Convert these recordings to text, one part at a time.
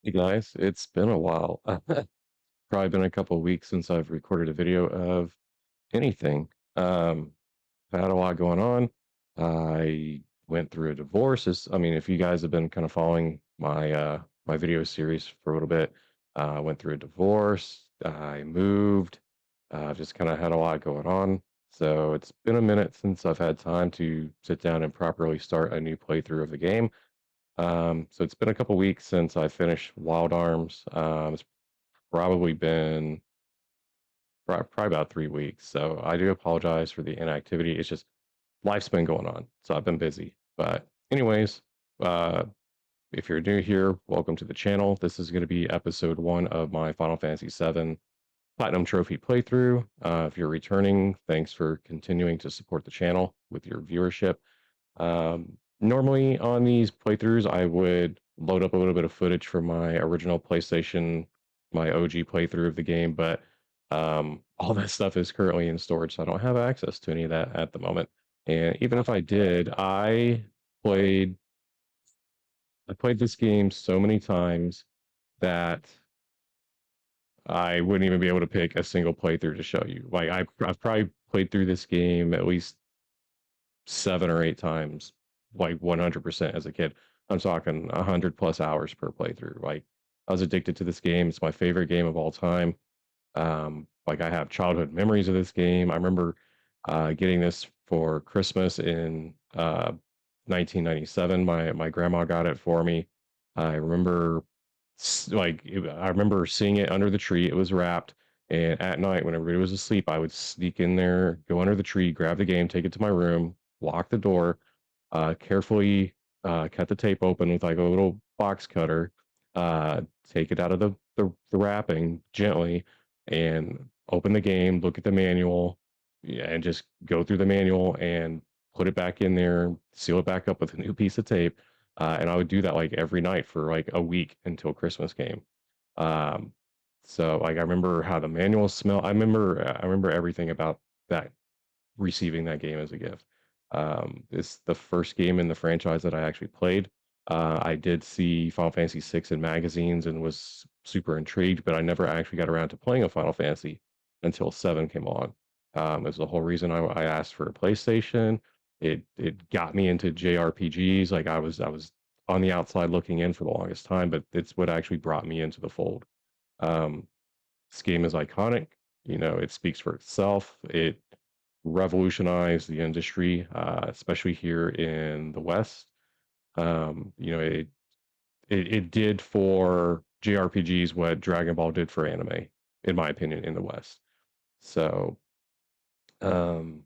Hey guys, it's been a while. Probably been a couple of weeks since I've recorded a video of anything. I've had a lot going on. I went through a divorce. I mean, if you guys have been kind of following my video series for a little bit, I went through a divorce. I moved. Just kind of had a lot going on. So it's been a minute since I've had time to sit down and properly start a new playthrough of the game. So it's been a couple weeks since I finished Wild Arms. It's probably been probably about 3 weeks. So I do apologize for the inactivity. It's just life's been going on, so I've been busy. But anyways, uh, if you're new here, welcome to the channel. This is going to be episode 1 of my Final Fantasy VII Platinum Trophy playthrough. If you're returning, thanks for continuing to support the channel with your viewership. Normally on these playthroughs, I would load up a little bit of footage from my original PlayStation, my OG playthrough of the game, but all that stuff is currently in storage, so I don't have access to any of that at the moment. And even if I did, played I played this game so many times that I wouldn't even be able to pick a single playthrough to show you. Like I've probably played through this game at least 7 or 8 times, like 100% as a kid. I'm talking 100 plus hours per playthrough. Like I was addicted to this game. It's my favorite game of all time. Like I have childhood memories of this game. I remember getting this for Christmas in 1997. My grandma got it for me. I remember I remember seeing it under the tree. It was wrapped, and at night when everybody was asleep, I would sneak in there, go under the tree, grab the game, take it to my room, lock the door, carefully cut the tape open with like a little box cutter, take it out of the wrapping gently, and open the game, look at the manual, yeah, and just go through the manual and put it back in there, seal it back up with a new piece of tape. And I would do that like every night for like a week until Christmas came. Um, so like I remember how the manual smelled. I remember everything about that, receiving that game as a gift. It's the first game in the franchise that I actually played. I did see Final Fantasy VI in magazines and was super intrigued, but I never actually got around to playing a Final Fantasy until 7 came along. It was the whole reason I asked for a PlayStation. It got me into JRPGs. Like I was on the outside looking in for the longest time, but it's what actually brought me into the fold. Um, this game is iconic. You know, it speaks for itself. It revolutionized the industry, especially here in the West. You know, it did for JRPGs what Dragon Ball did for anime, in my opinion, in the West. So, um,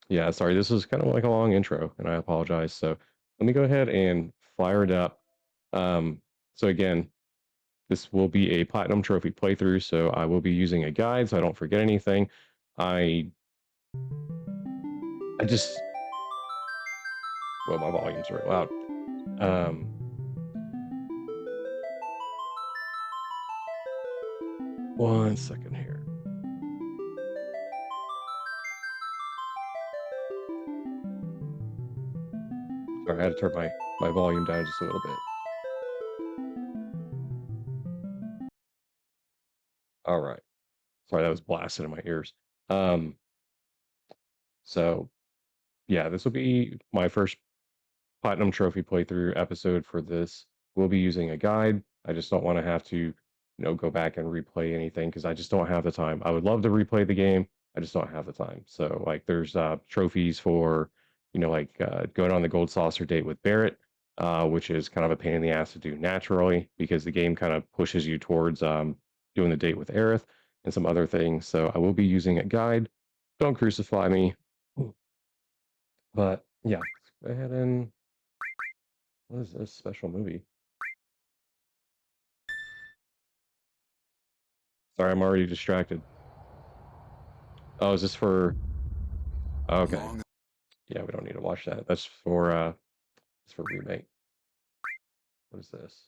yeah, sorry, this is kind of like a long intro, and I apologize. So, let me go ahead and fire it up. Um, so again, this will be a platinum trophy playthrough, so I will be using a guide so I don't forget anything. I I just well, my volume's very loud. Um, One second here. Sorry, I had to turn my volume down just a little bit. All right. Sorry, that was blasted in my ears. Um, so yeah, this will be my first platinum trophy playthrough episode for this. We'll be using a guide. I just don't want to have to, go back and replay anything because I just don't have the time. I would love to replay the game. I just don't have the time. So like there's trophies for, going on the gold saucer date with Barrett, which is kind of a pain in the ass to do naturally because the game kind of pushes you towards doing the date with Aerith and some other things. So I will be using a guide. Don't crucify me. But yeah, let's go ahead and what is this special movie? Sorry, I'm already distracted. Oh, is this for okay. Long Yeah, we don't need to watch that. That's for it's for remake. What is this?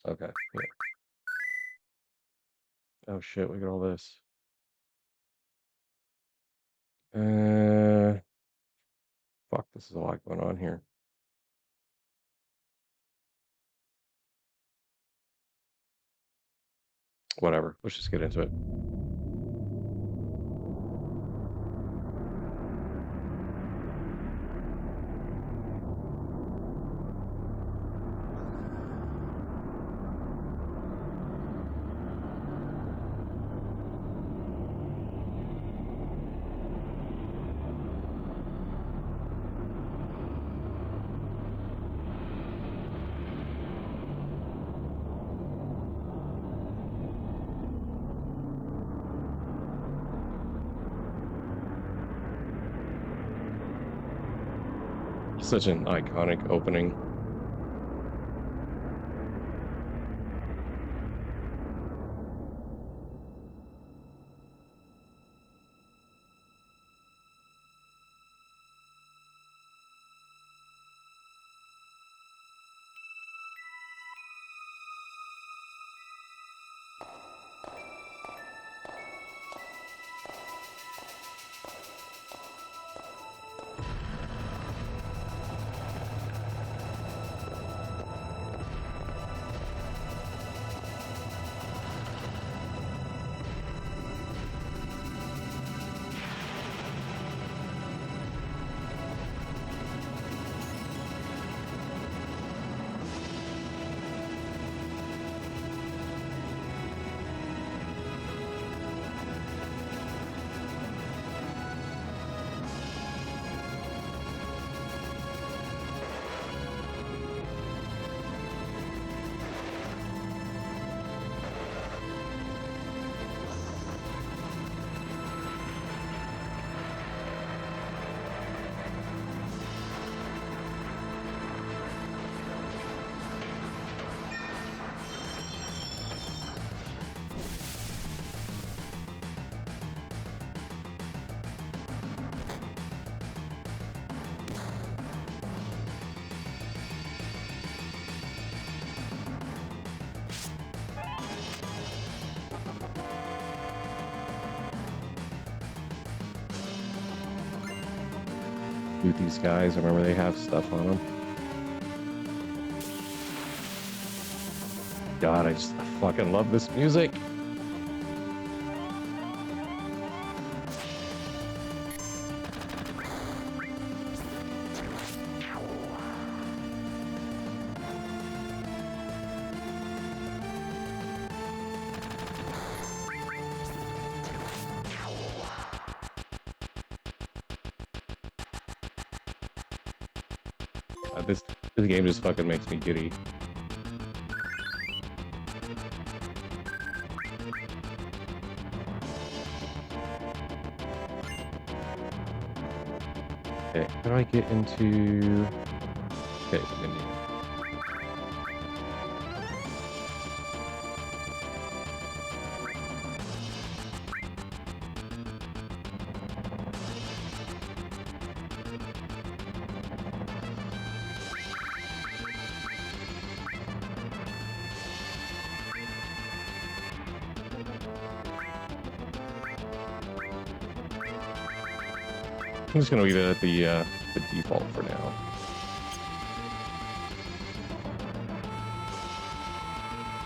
Okay, here. Oh shit, look at all this. Uh Fuck, this is a lot going on here. whatever. Let's just get into it. Such an iconic opening. Dude, these guys, I remember they have stuff on them. God, I fucking love this music. This game just fucking makes me giddy. Okay, how do I get into... Okay, continue. I'm just gonna leave it at the default for now.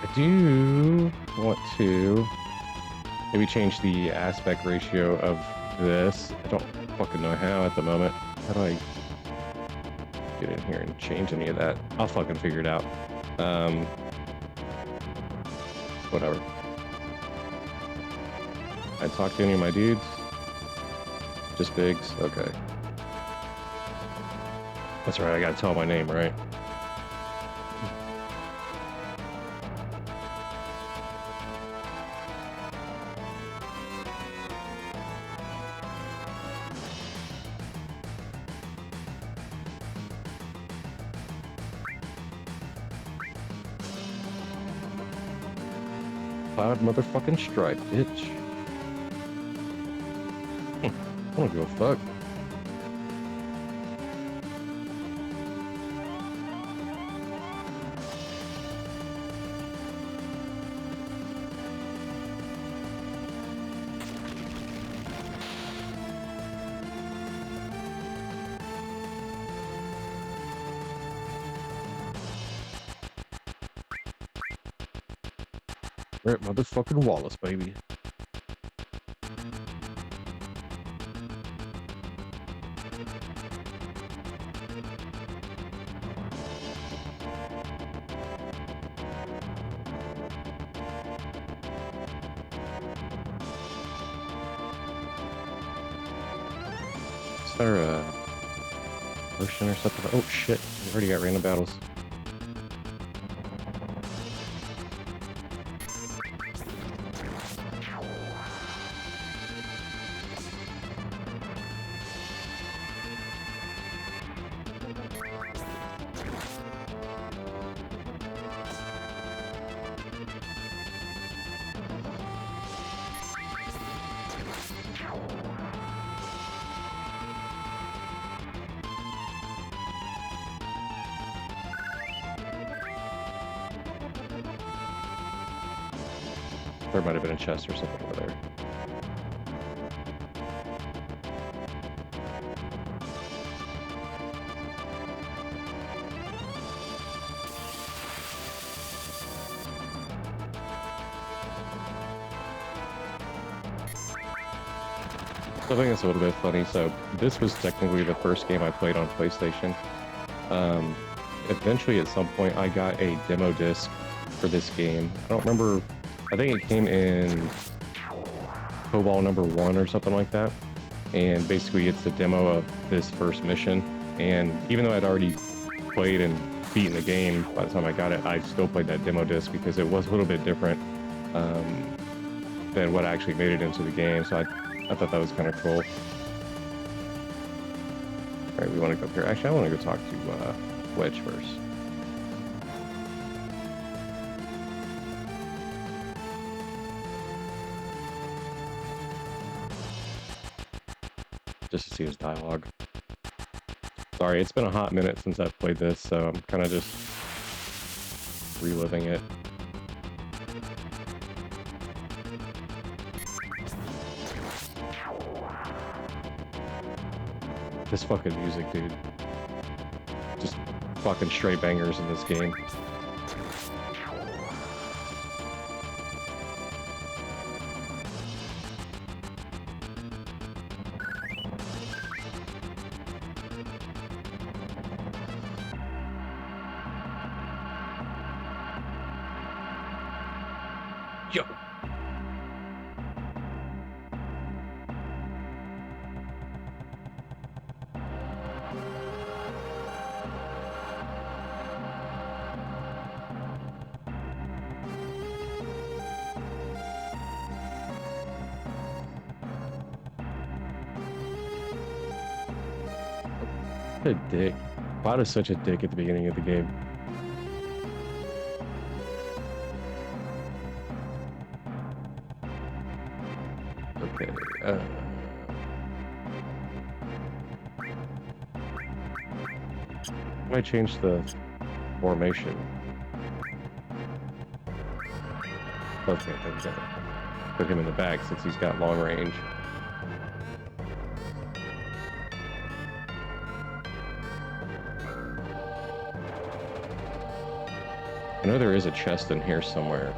I do want to maybe change the aspect ratio of this. I don't fucking know how at the moment. How do I get in here and change any of that? I'll fucking figure it out. Whatever. I talked to any of my dudes. Just Biggs? Okay. That's right, I gotta tell my name, right? Cloud motherfucking stripe, bitch. I don't give a fuck. We're at motherfucking Wallace, baby. Is there a potion or something? Oh shit, we already got random battles. There might have been a chest or something over there. So I think it's a little bit funny. So this was technically the first game I played on PlayStation. Eventually, at some point, I got a demo disc for this game. I don't remember. I think it came in Cobalt #1 or something like that. And basically, it's the demo of this first mission. And even though I'd already played and beaten the game by the time I got it, I still played that demo disc because it was a little bit different than what actually made it into the game. So I thought that was kind of cool. All right, we want to go up here. Actually, I want to go talk to Wedge first. Just to see his dialogue. Sorry, it's been a hot minute since I've played this, so I'm kind of just reliving it. This fucking music, dude. Just fucking straight bangers in this game. Yo! What a dick. Cloud is such a dick at the beginning of the game. Okay, I might change the formation. Okay, there we go. Put him in the back since he's got long range. I know there is a chest in here somewhere.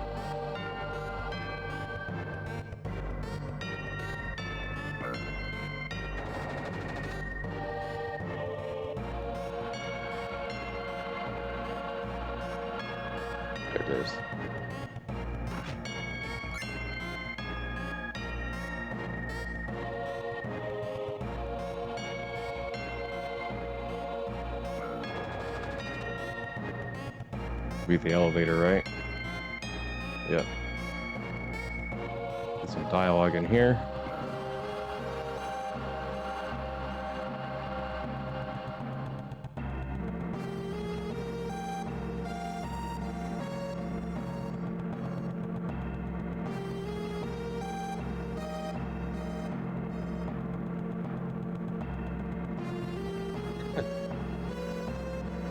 There it is. Be the elevator, right? Yep. Get some dialogue in here.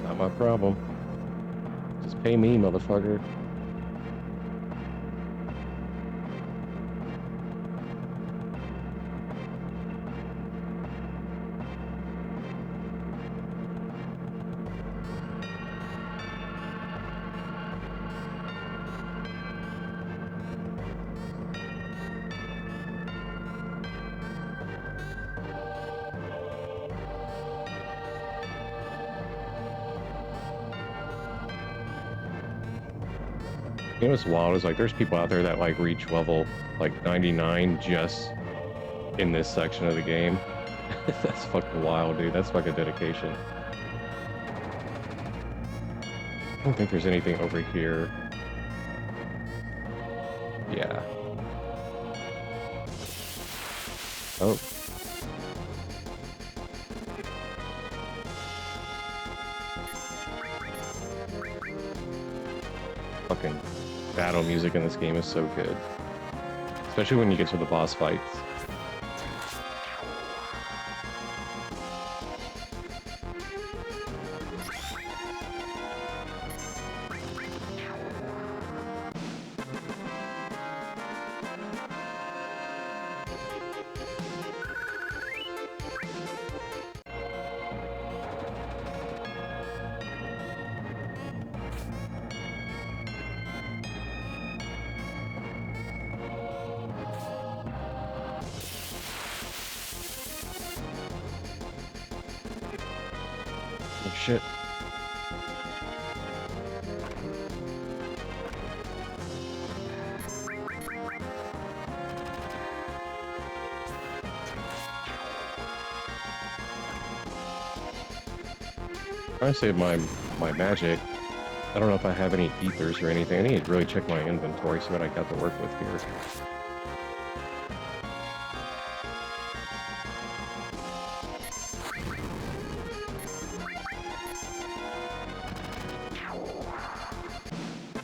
Not my problem. Just pay me, motherfucker. You know what's wild is like there's people out there that like reach level like 99 just in this section of the game. That's fucking wild, dude. That's fucking dedication. I don't think there's anything over here. Yeah. Oh. Fucking battle music in this game is so good. Especially when you get to the boss fights. Oh, shit. Trying to save my magic. I don't know if I have any ethers or anything. I need to really check my inventory, see what I got to work with here.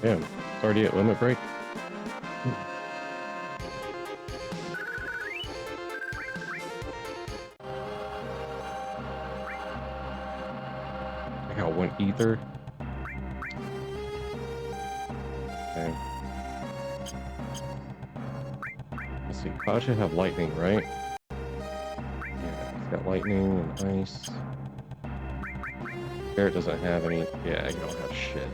Damn, it's already at limit break. I got one ether. Okay. Let's see, Cloud should have lightning, right? Yeah, it's got lightning and ice. Barret doesn't have any. Yeah, you don't have shit.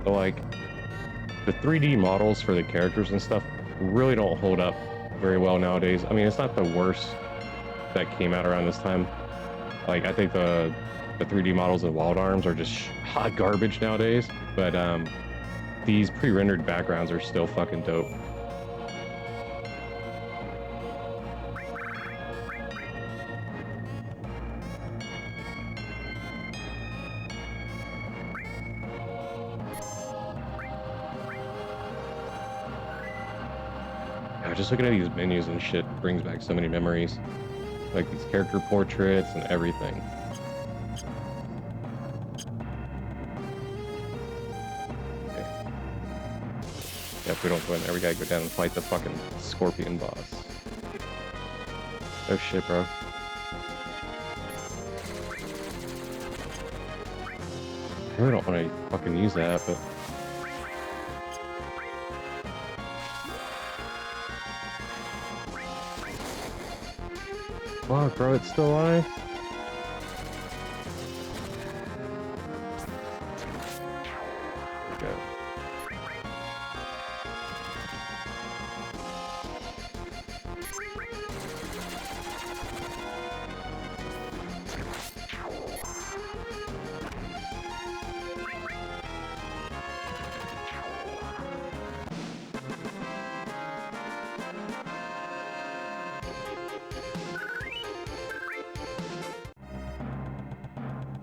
So like the 3D models for the characters and stuff really don't hold up very well nowadays. I mean, it's not the worst that came out around this time. Like I think the 3D models of Wild Arms are just hot garbage nowadays, but these pre-rendered backgrounds are still fucking dope. Just looking at these menus and shit brings back so many memories. Like these character portraits and everything. Okay. Yeah, if we don't go in there, we gotta go down and fight the fucking scorpion boss. Oh shit, bro. I really don't want to fucking use that, but... Fuck, bro, it's still alive?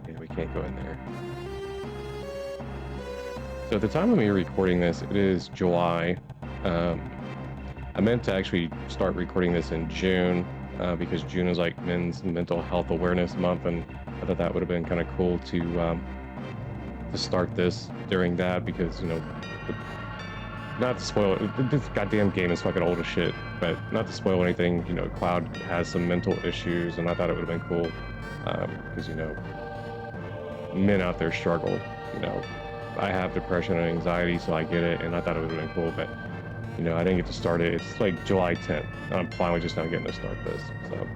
There we go. Can't go in there. So at the time of me recording this, it is July. I meant to actually start recording this in June because June is like Men's Mental Health Awareness Month, and I thought that would have been kind of cool to start this during that because, you know, not to spoil it, this goddamn game is fucking old as shit, but not to spoil anything, you know, Cloud has some mental issues, and I thought it would have been cool because, you know, men out there struggle, you know, I have depression and anxiety, so I get it, and I thought it would have been cool, but you know, I didn't get to start it. It's like July 10th. And I'm finally just now getting to start this. So,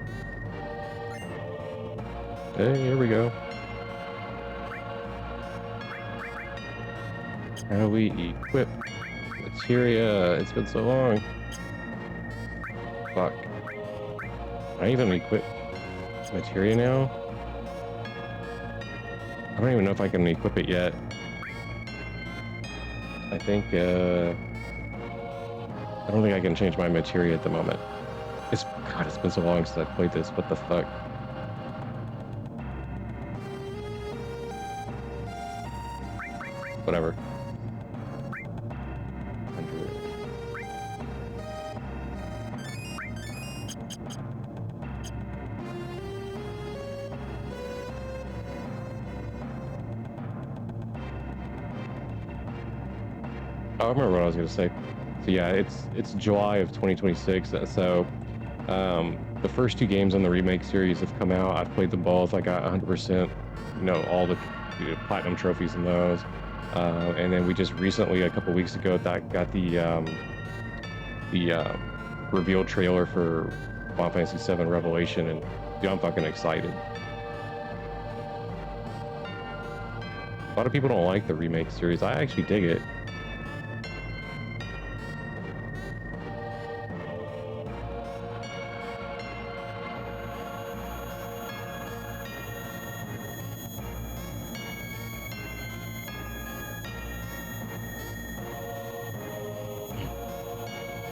hey, here we go. How do we equip materia? It's been so long. Fuck. Can I even equip materia now? I don't even know if I can equip it yet. I think, I don't think I can change my materia at the moment. God, it's been so long since I played this. What the fuck? Whatever. 100. Oh, I remember what I was gonna say. So yeah, it's July of 2026. So the first two games on the remake series have come out. I've played them both. I got 100%, you know, all the platinum trophies in those. And then we just recently, a couple weeks ago, got the reveal trailer for Final Fantasy VII Revelation, and dude, I'm fucking excited. A lot of people don't like the remake series. I actually dig it.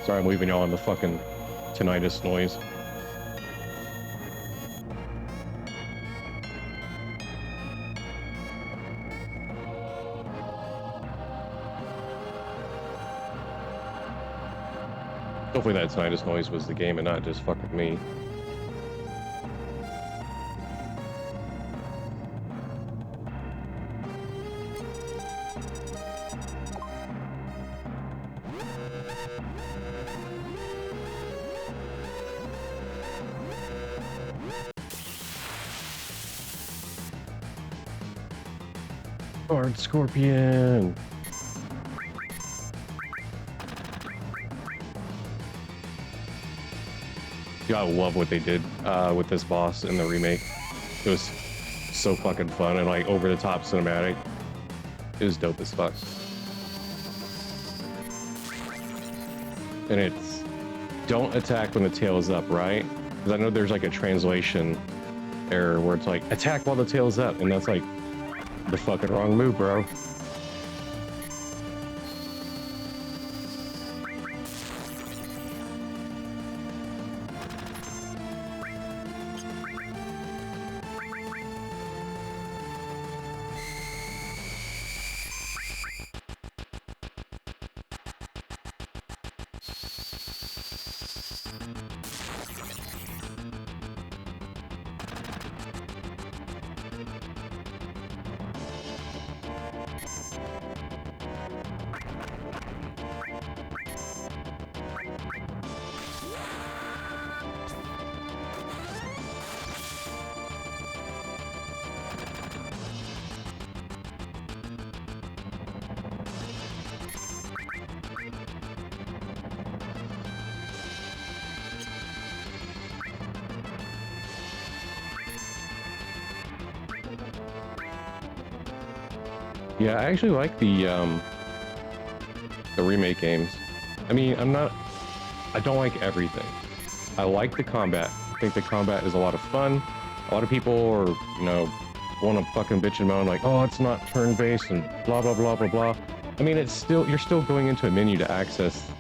Sorry, I'm leaving y'all on the fucking tinnitus noise. Hopefully that tinnitus noise was the game and not just fucking me. Hard Scorpion. Yeah, I love what they did with this boss in the remake. It was so fucking fun and like over the top cinematic. It was dope as fuck. And it's don't attack when the tail is up, right? Because I know there's like a translation error where it's like attack while the tail is up, and that's like the fucking wrong move, bro. Yeah, I actually like the remake games. I mean, I don't like everything. I like the combat. I think the combat is a lot of fun. A lot of people are, you know, want to fucking bitch and moan like, oh, it's not turn-based and blah, blah, blah, blah, blah. I mean, you're still going into a menu to access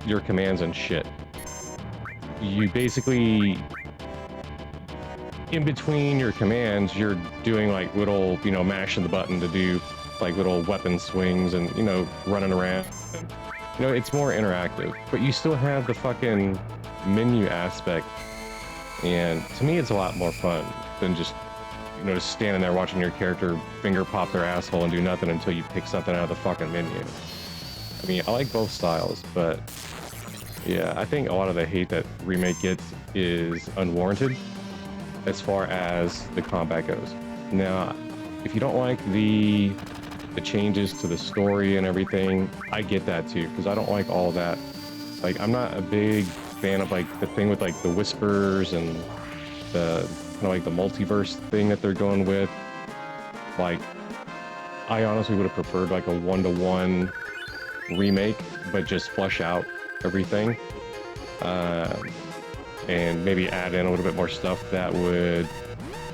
your commands and shit. You basically, in between your commands, you're doing like little, you know, mashing the button to do like little weapon swings and, you know, running around. You know, it's more interactive, but you still have the fucking menu aspect. And to me, it's a lot more fun than just, you know, just standing there watching your character finger pop their asshole and do nothing until you pick something out of the fucking menu. I mean, I like both styles, but yeah, I think a lot of the hate that remake gets is unwarranted as far as the combat goes. Now, if you don't like the the changes to the story and everything, I get that too, because I don't like all that. Like, I'm not a big fan of like the thing with like the whispers and the kind of like the multiverse thing that they're going with. Like, I honestly would have preferred like a one-to-one remake, but just flesh out everything. And maybe add in a little bit more stuff that would,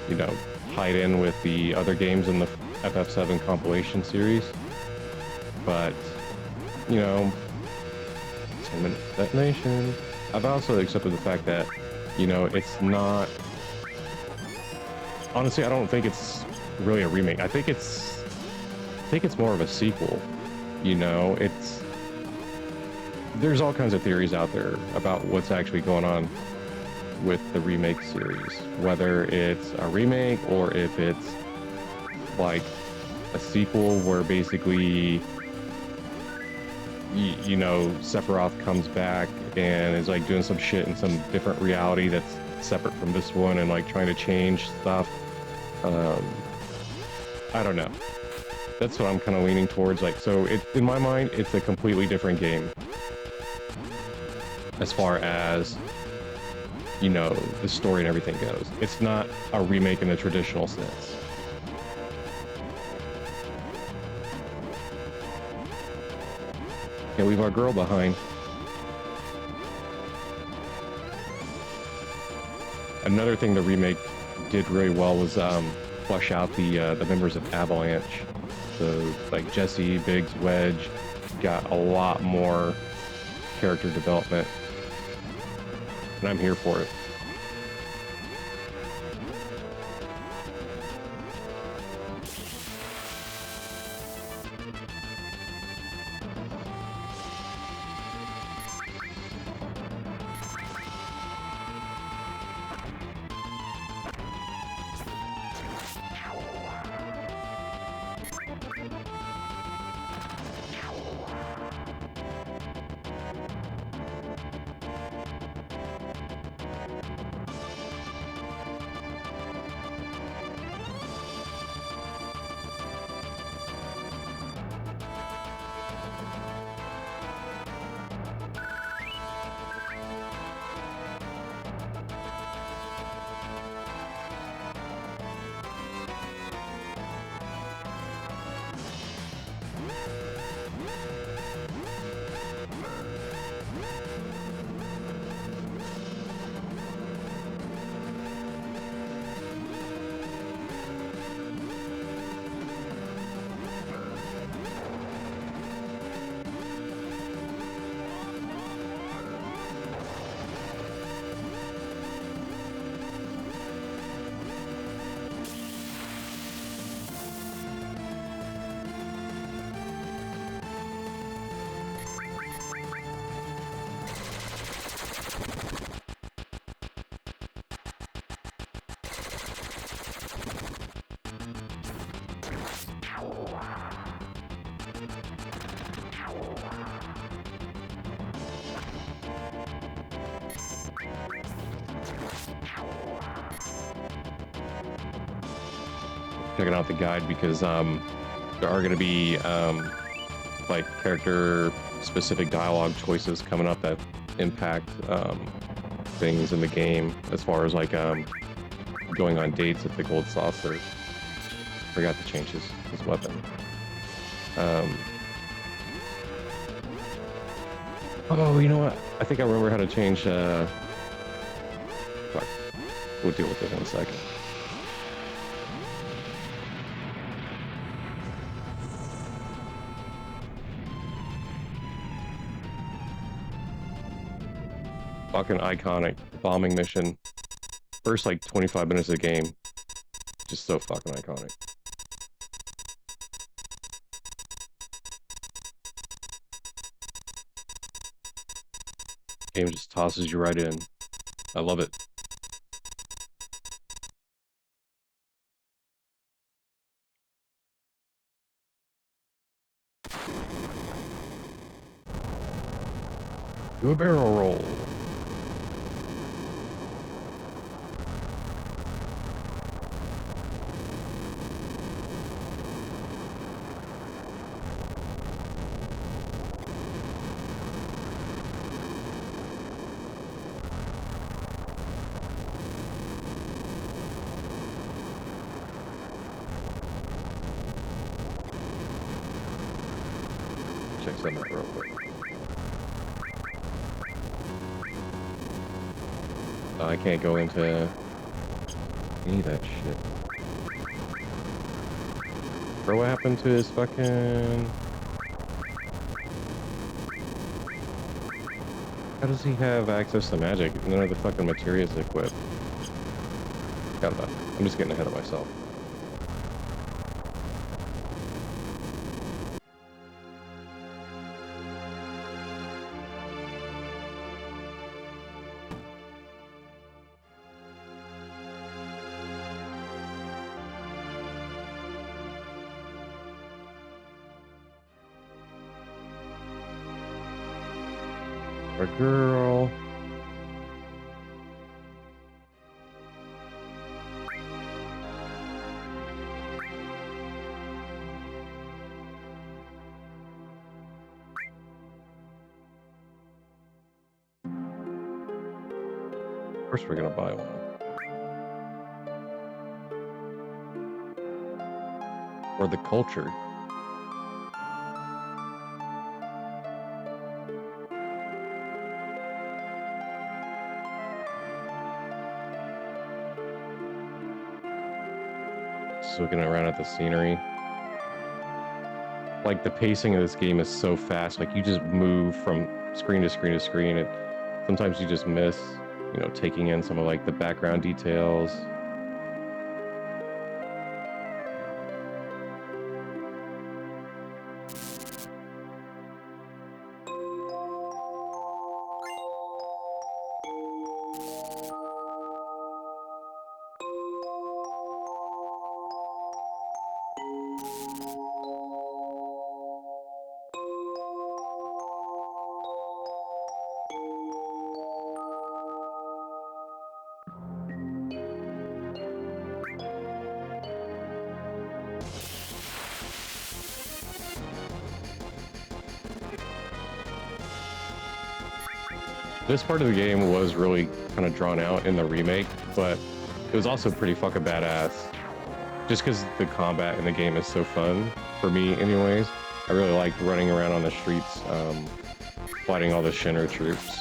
you know, hide in with the other games in the FF7 compilation series. But, you know, 10-minute detonation. I've also accepted the fact that, you know, it's not... Honestly, I don't think it's really a remake. I think it's more of a sequel. You know, it's... There's all kinds of theories out there about what's actually going on with the remake series. Whether it's a remake or if it's like a sequel where basically you know, Sephiroth comes back and is like doing some shit in some different reality that's separate from this one and like trying to change stuff. I don't know. That's what I'm kind of leaning towards. Like, so in my mind, it's a completely different game as far as, you know, the story and everything goes. It's not a remake in the traditional sense. Can't leave our girl behind. Another thing the remake did really well was flesh out the members of Avalanche. So like Jesse, Biggs, Wedge got a lot more character development, and I'm here for it. Checking out the guide because there are going to be like character specific dialogue choices coming up that impact things in the game, as far as like going on dates with the gold saucer. Forgot to change his weapon. Oh, you know what? I think I remember how to change. Fuck. We'll deal with it in a second. Fucking iconic bombing mission. First like 25 minutes of the game. Just so fucking iconic. Game just tosses you right in. I love it. Do a barrel roll. check something out real quick. I can't go into any of that shit. Bro, what happened to his fucking... How does he have access to magic? None of the fucking materials equipped. I don't know. I'm just getting ahead of myself. Our girl. Of course we're gonna buy one. Or the culture. Just looking around at the scenery. Like, the pacing of this game is so fast. Like, you just move from screen to screen to screen. And sometimes you just miss, you know, taking in some of like the background details. This part of the game was really kind of drawn out in the remake, but it was also pretty fucking badass. Just because the combat in the game is so fun, for me anyways. I really liked running around on the streets, fighting all the Shinra troops.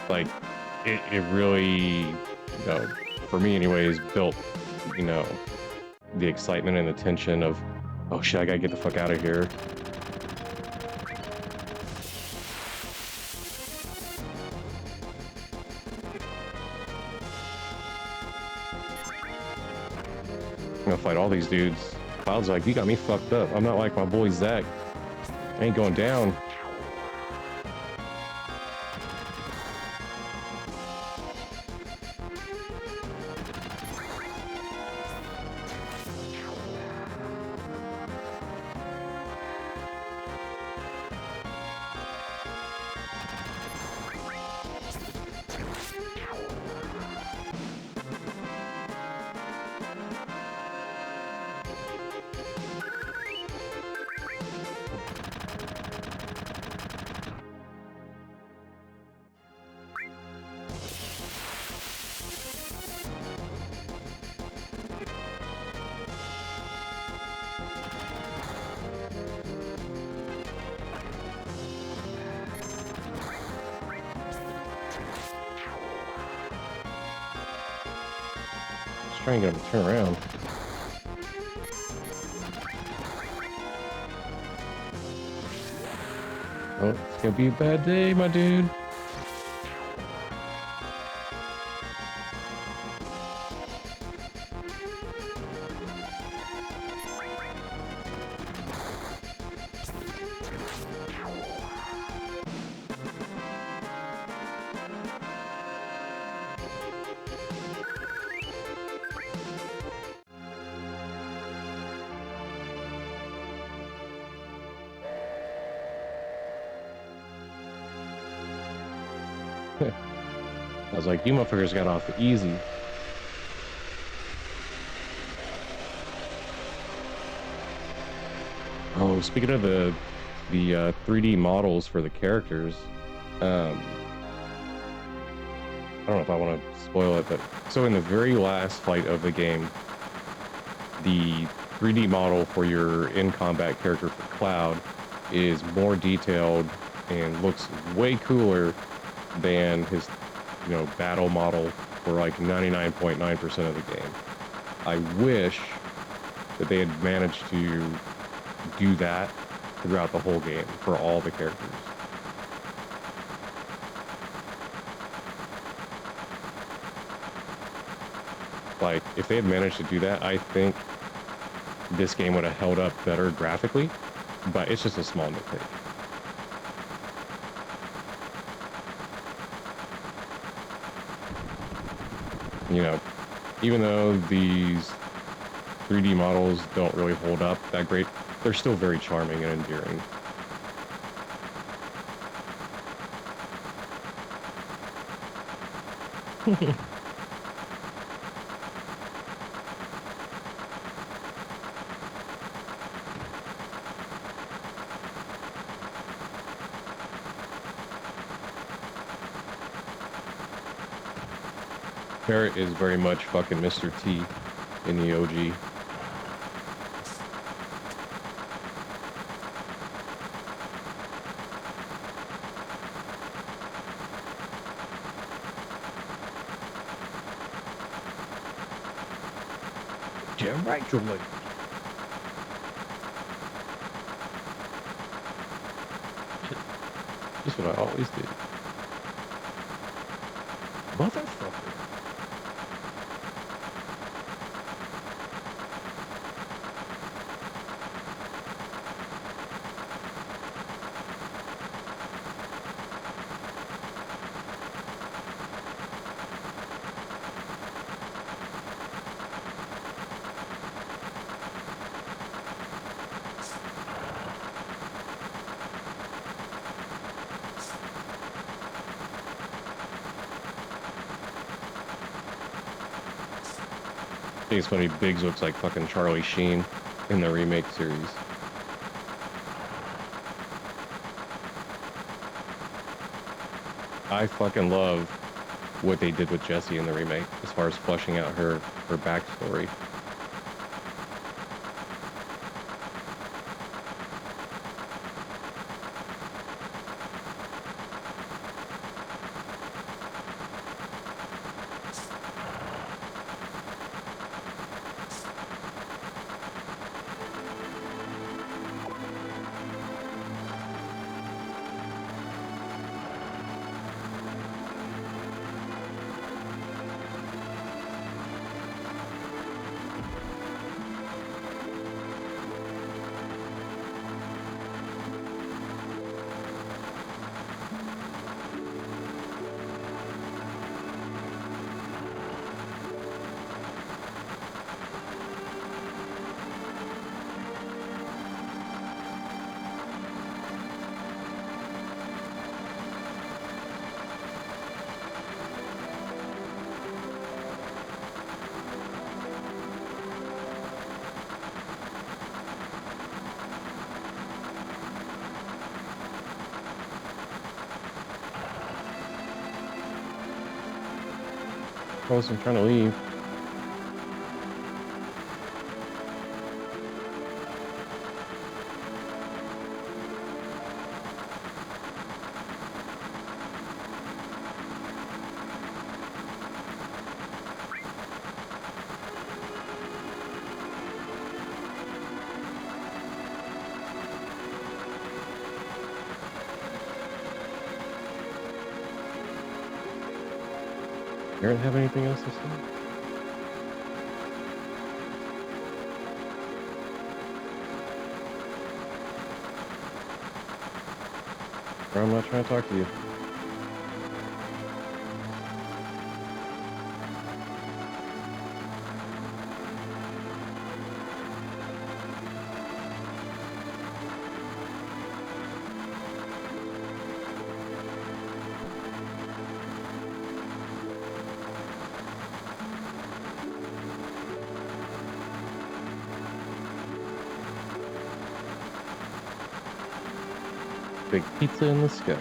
Like, it really, you know, for me anyways, built, you know, the excitement and the tension of, oh shit, I gotta get the fuck out of here. I'm gonna fight all these dudes. Cloud's like, you got me fucked up. I'm not like my boy Zach. I ain't going down. Try and get him to turn around. Oh, it's gonna be a bad day, my dude. I was like, you motherfuckers got off easy. Oh, speaking of the 3D models for the characters, I don't know if I want to spoil it, but so in the very last fight of the game, the 3D model for your in-combat character for Cloud is more detailed and looks way cooler than his, battle model for like 99.9% of the game. I wish that they had managed to do that throughout the whole game for all the characters. Like, if they had managed to do that, I think this game would have held up better graphically, but it's just a small nitpick. You know, even though these 3D models don't really hold up that great, they're still very charming and endearing. Barrett is very much fucking Mr. T in the OG. Congratulations. Just what I always did. Motherfucker. I think it's funny, Biggs looks like fucking Charlie Sheen in the remake series. I fucking love what they did with Jessie in the remake as far as fleshing out her backstory. I wasn't trying to leave. Aaron have anything else to say? Or I'm not trying to talk to you. Big pizza in the sky.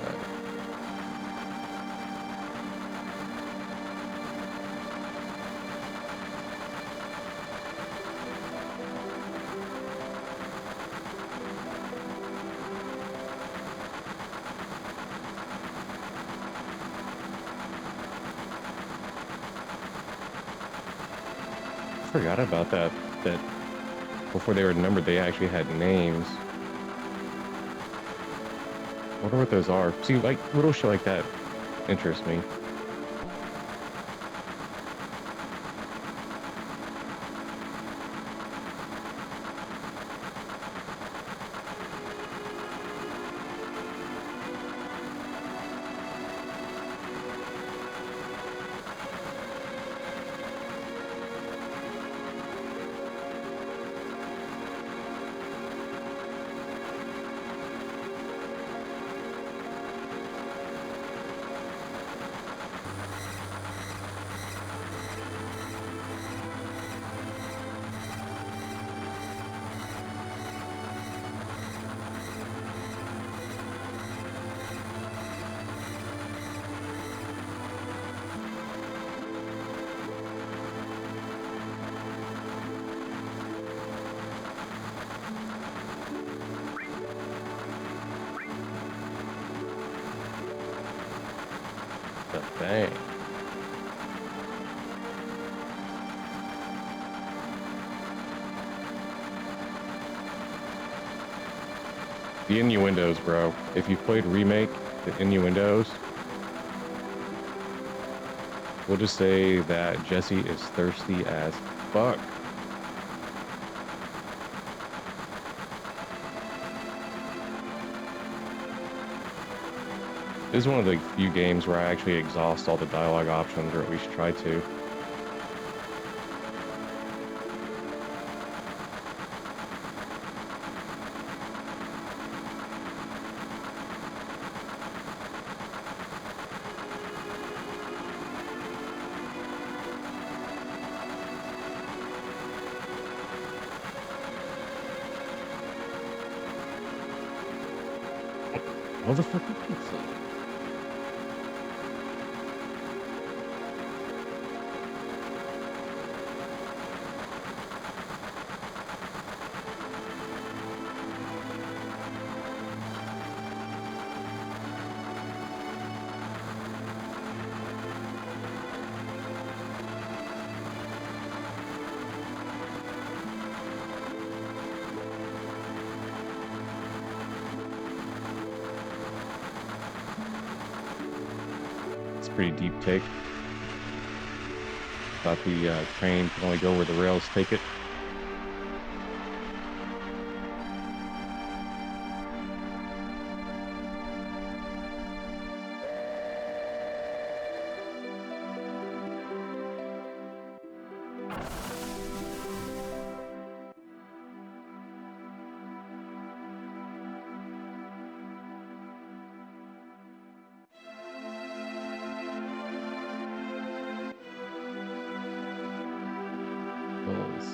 forgot about that. That before they were numbered, they actually had names. I wonder what those are. See, like little shit like that interests me. The thing. The innuendos, bro. If you played Remake, the innuendos, we'll just say that Jesse is thirsty as fuck. This is one of the few games where I actually exhaust all the dialogue options, or at least try to. Motherfucking pizza. Pretty deep take. Thought the train can only go where the rails take it.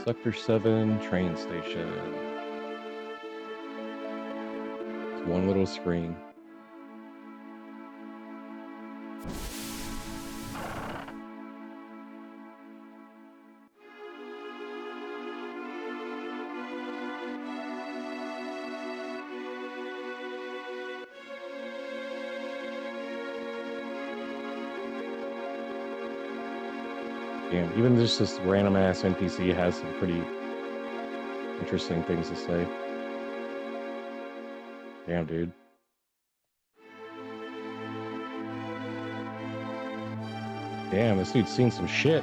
Sector 7 train station. It's one little screen. Damn, even just this random ass NPC has some pretty interesting things to say. Damn, dude. Damn, this dude's seen some shit.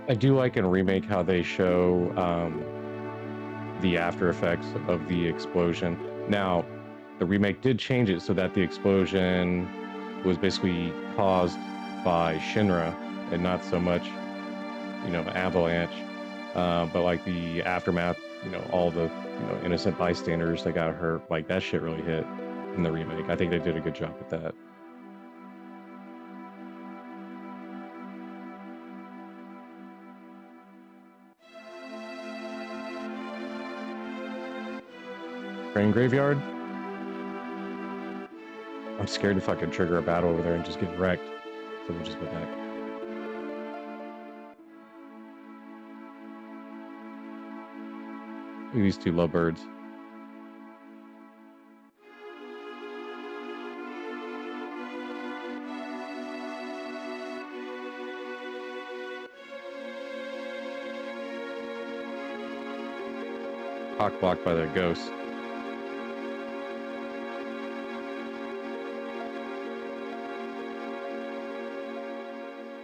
I do like in Remake how they show the after effects of the explosion. Now, the Remake did change it so that the explosion was basically caused by Shinra and not so much, you know, avalanche. But like the aftermath, you know, all the, you know, innocent bystanders that got hurt, like that shit really hit in the Remake. I think they did a good job with that. Train graveyard? I'm scared to fucking trigger a battle over there and just get wrecked. So we'll just go back. Look at these two lovebirds. Cock blocked by the ghost.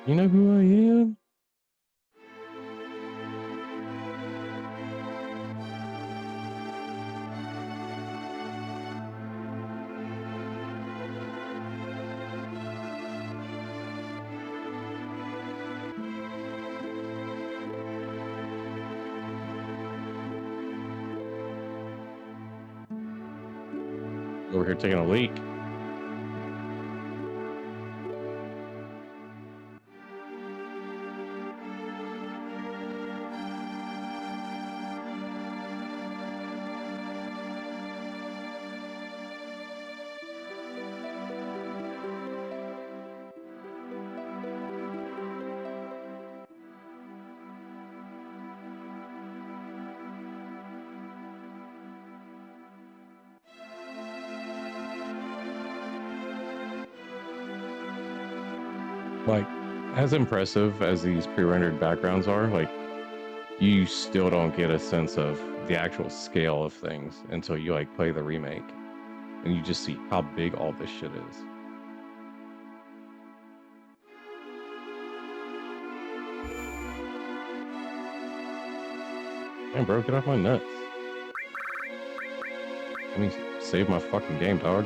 You know who I am? Over here taking a leak. Like, as impressive as these pre-rendered backgrounds are, like, you still don't get a sense of the actual scale of things until you like play the remake and you just see how big all this shit is. Man, bro, get off my nuts. Let me save my fucking game, dog.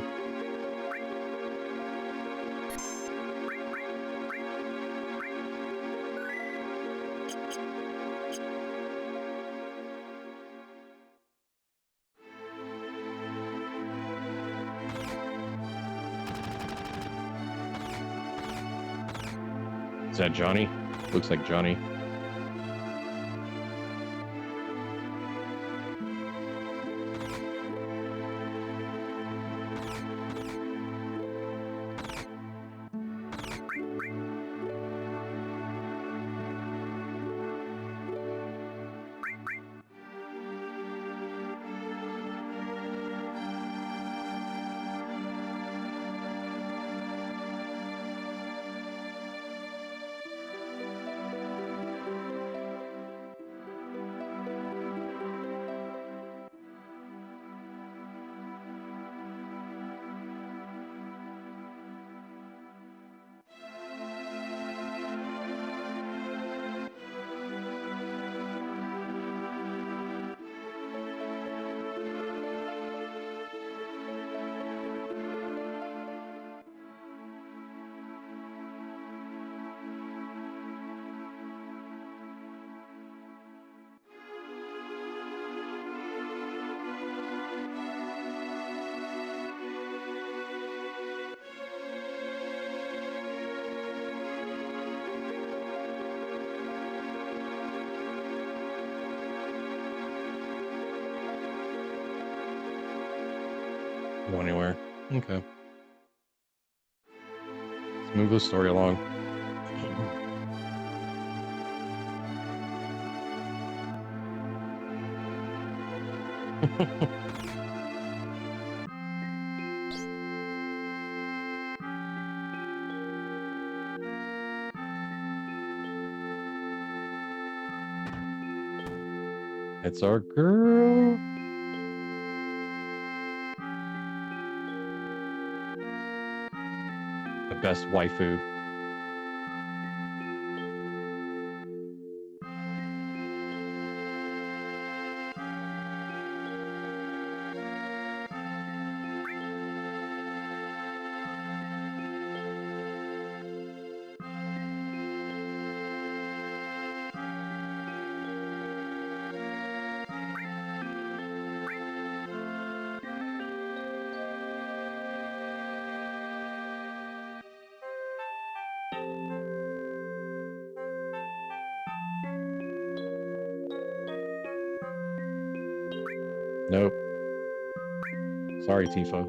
Is that Johnny? Looks like Johnny. Go anywhere. Okay. Let's move the story along. It's our girl. The best waifu. Nope. Sorry, Tifa.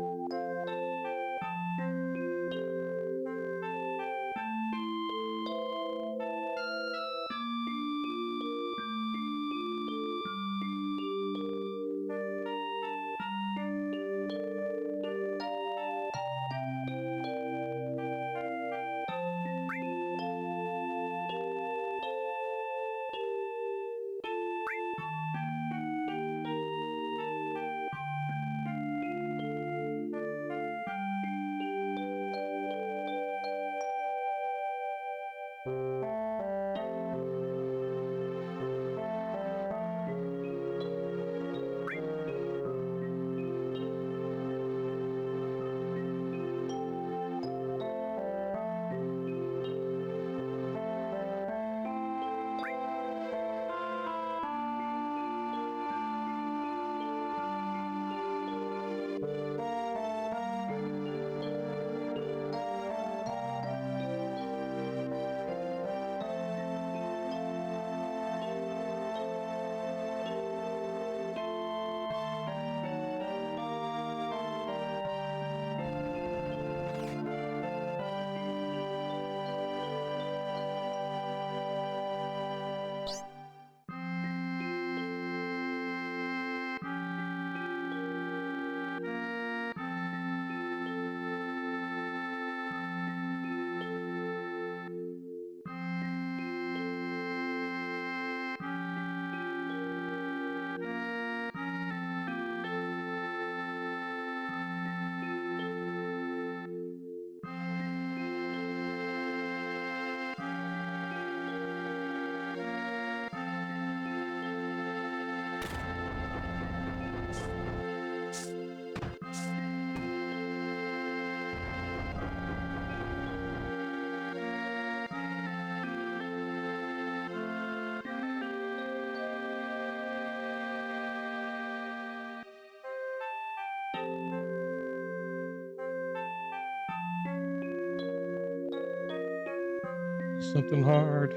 something hard.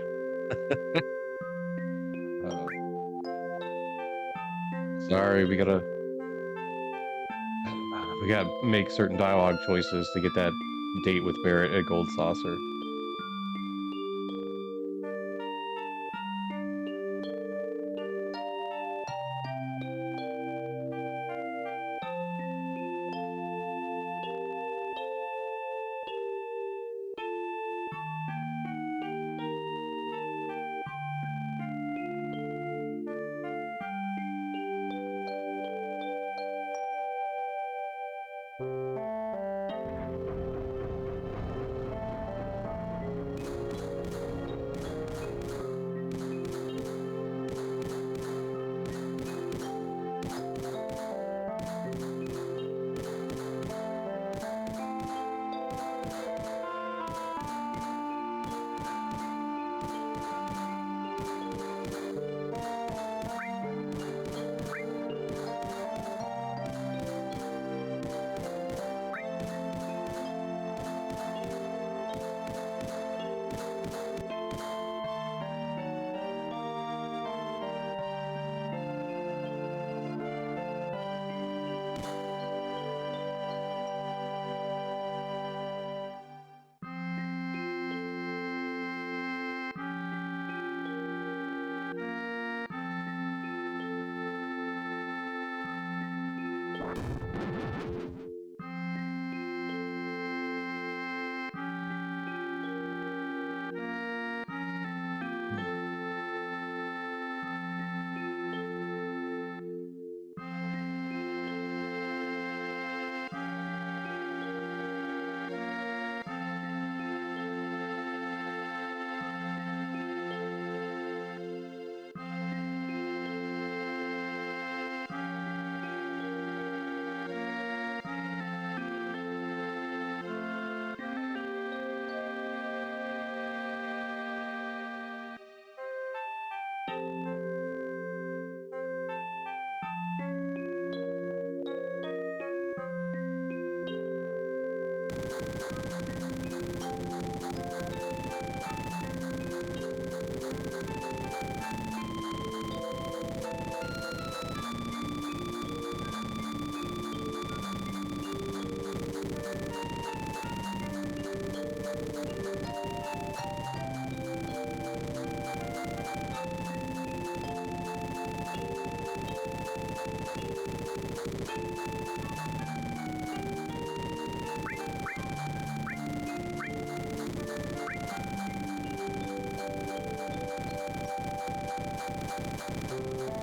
Uh, sorry, we gotta make certain dialogue choices to get that date with Barrett at Gold Saucer. Hmm.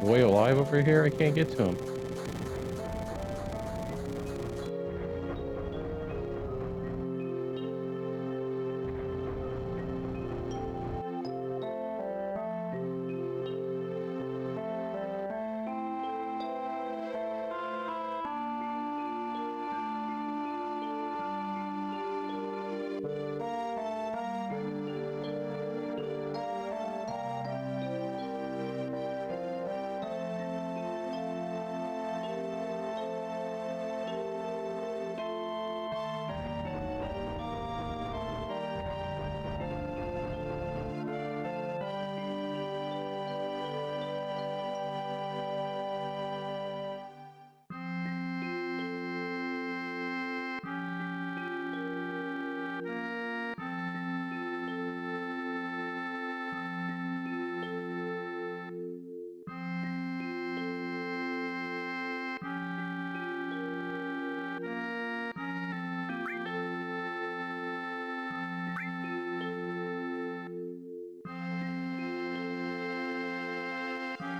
Boy alive over here? I can't get to him.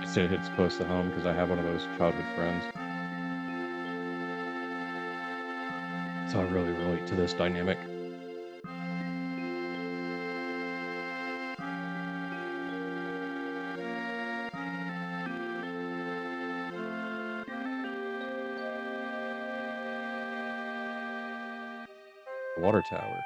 I said it hits close to home because I have one of those childhood friends. So I really relate to this dynamic. The water tower.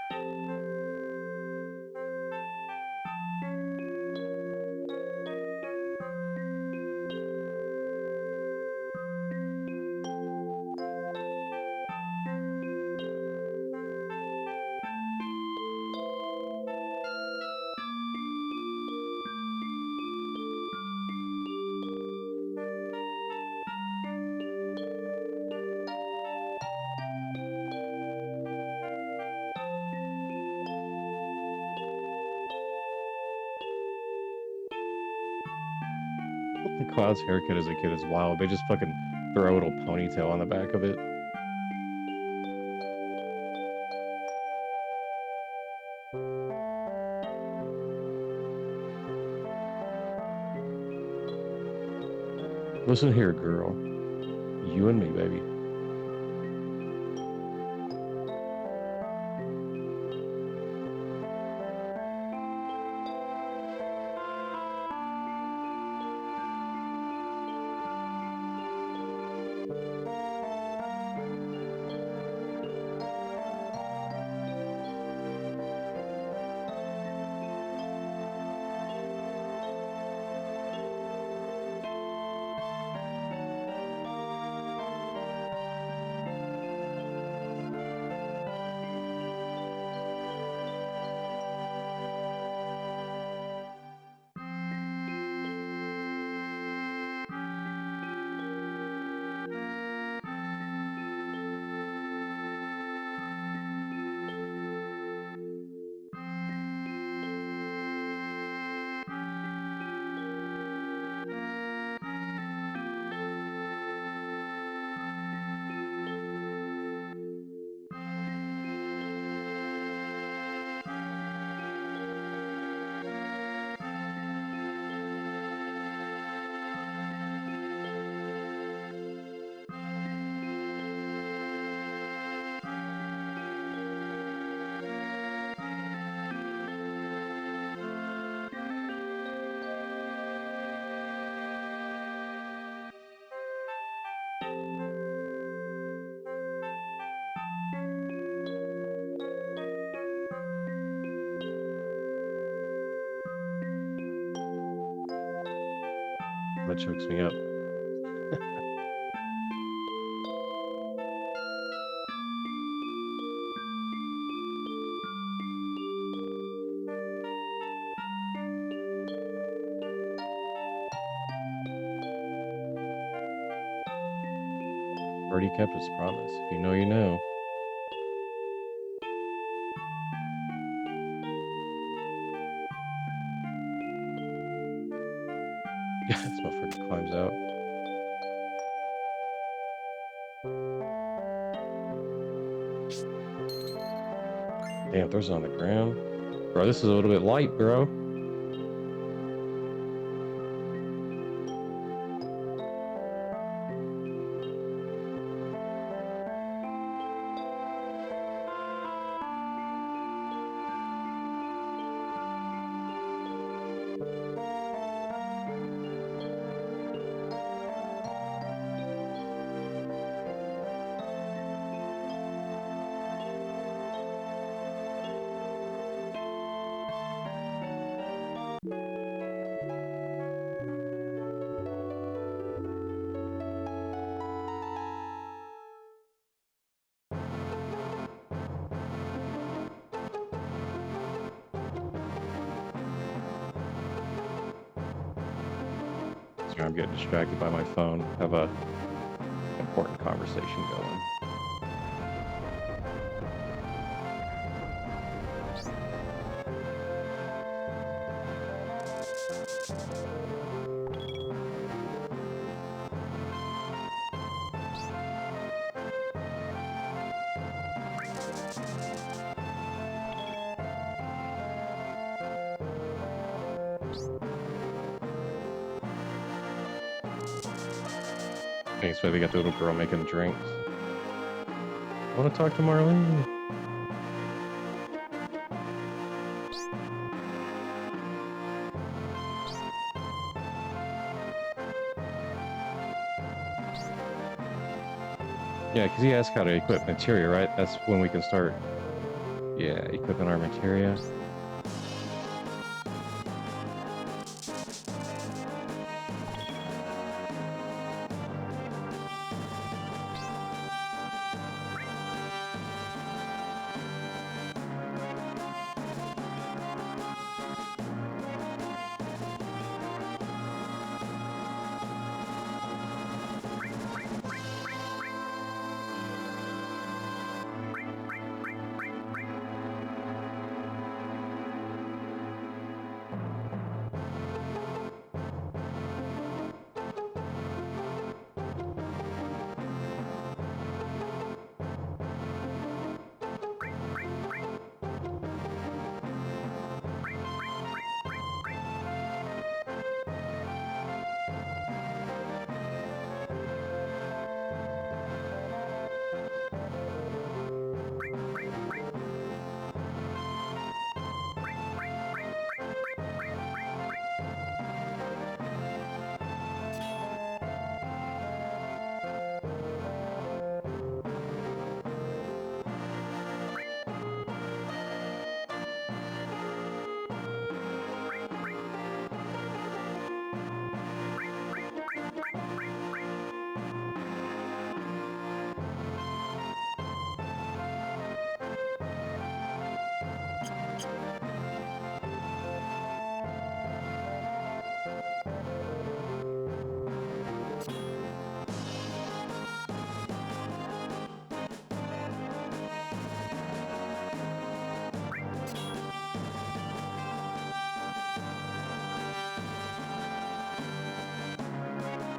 Cloud's haircut as a kid is wild. They just fucking throw a little ponytail on the back of it. Listen here, girl. You and me, baby. That chokes me up. Already kept his promise. If you know, you know. Yeah, this motherfucker climbs out. Damn, throws it on the ground. Bro, this is a little bit light, bro. Sorry, I'm getting distracted by my phone. Have a important conversation going. Thanks, maybe got the little girl making drinks. I want to talk to Marlene. Yeah, because he asked how to equip materia, right? That's when we can start, yeah, equipping our materia.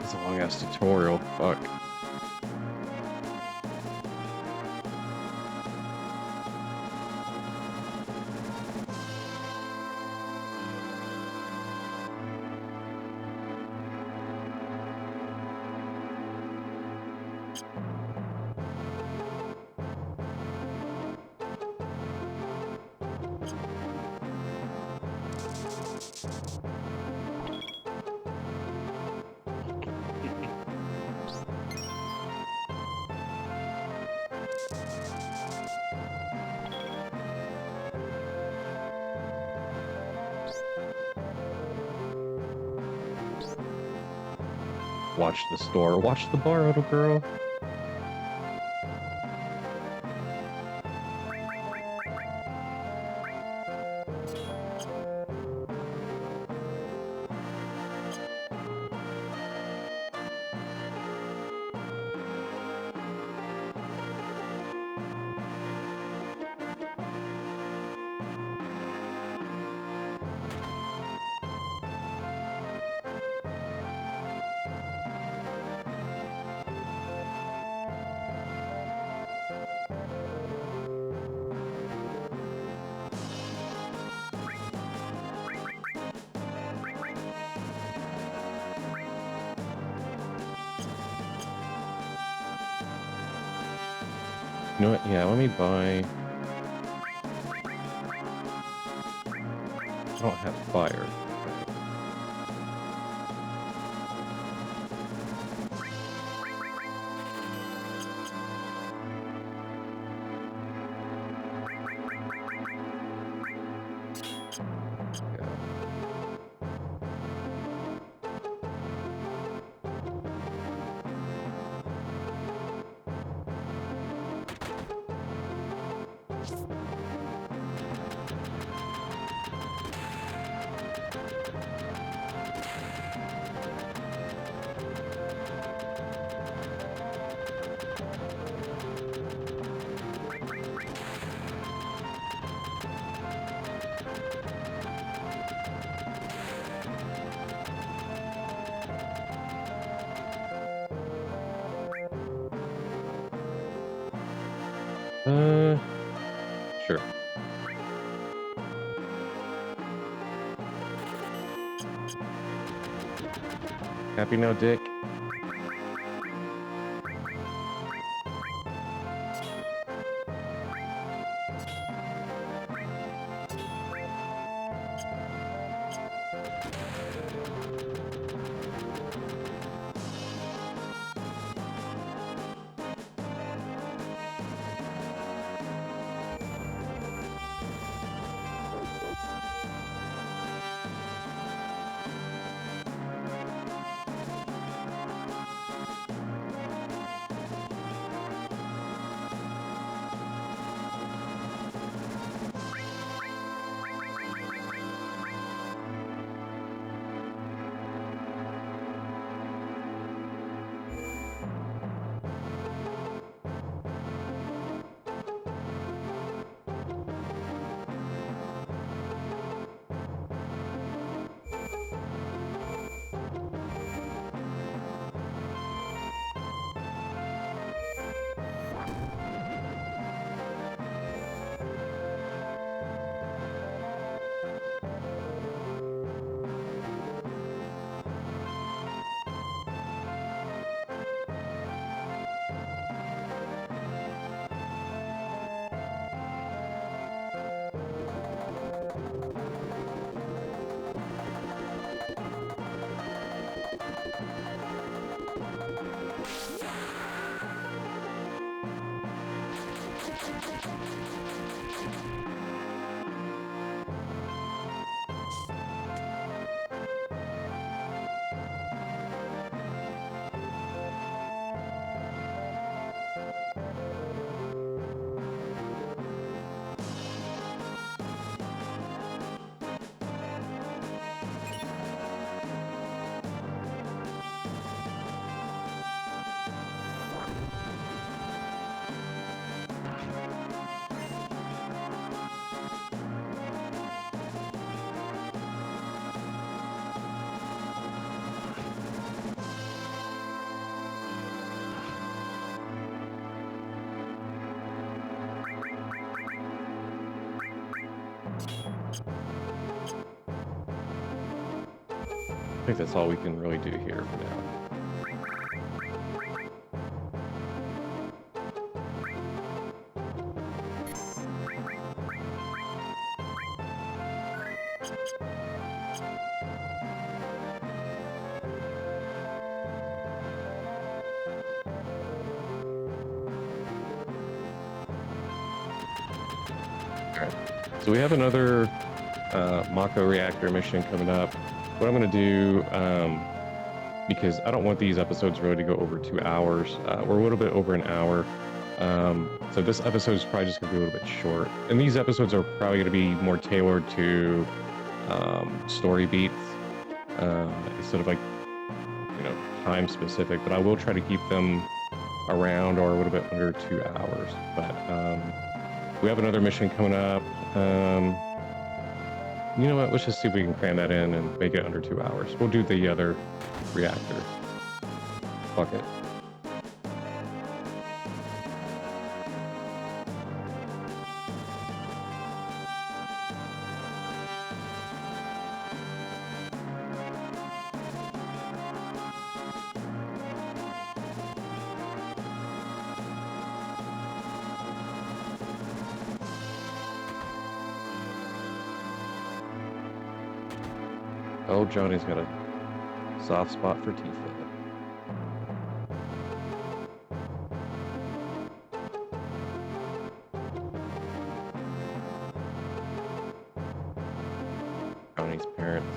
It's a long ass tutorial. Fuck. Watch the store. Watch the bar, little girl. You know what? Yeah, let me buy. I don't have fire. Sure. Happy now, Dick? I think that's all we can really do here for now. Alright. So we have another Mako reactor mission coming up. What I'm going to do, because I don't want these episodes really to go over 2 hours. We're a little bit over an hour. So this episode is probably just going to be a little bit short. And these episodes are probably going to be more tailored to story beats instead of like, time specific. But I will try to keep them around or a little bit under 2 hours. But we have another mission coming up. You know what? Let's just see if we can cram that in and make it under 2 hours. We'll do the other reactor. Fuck it. Oh, Johnny's got a soft spot for Tifa. Johnny's parents.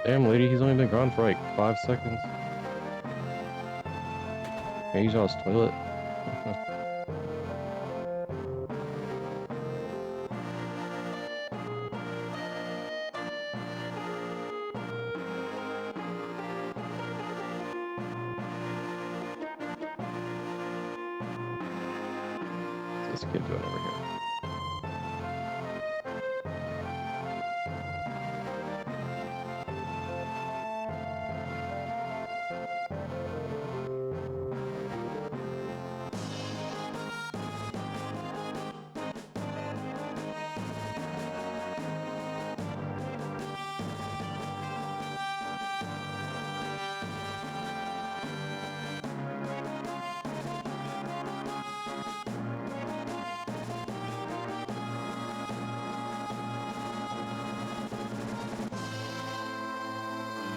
Damn, lady, he's only been gone for like 5 seconds. Can you use all his toilet? What's this kid doing over here?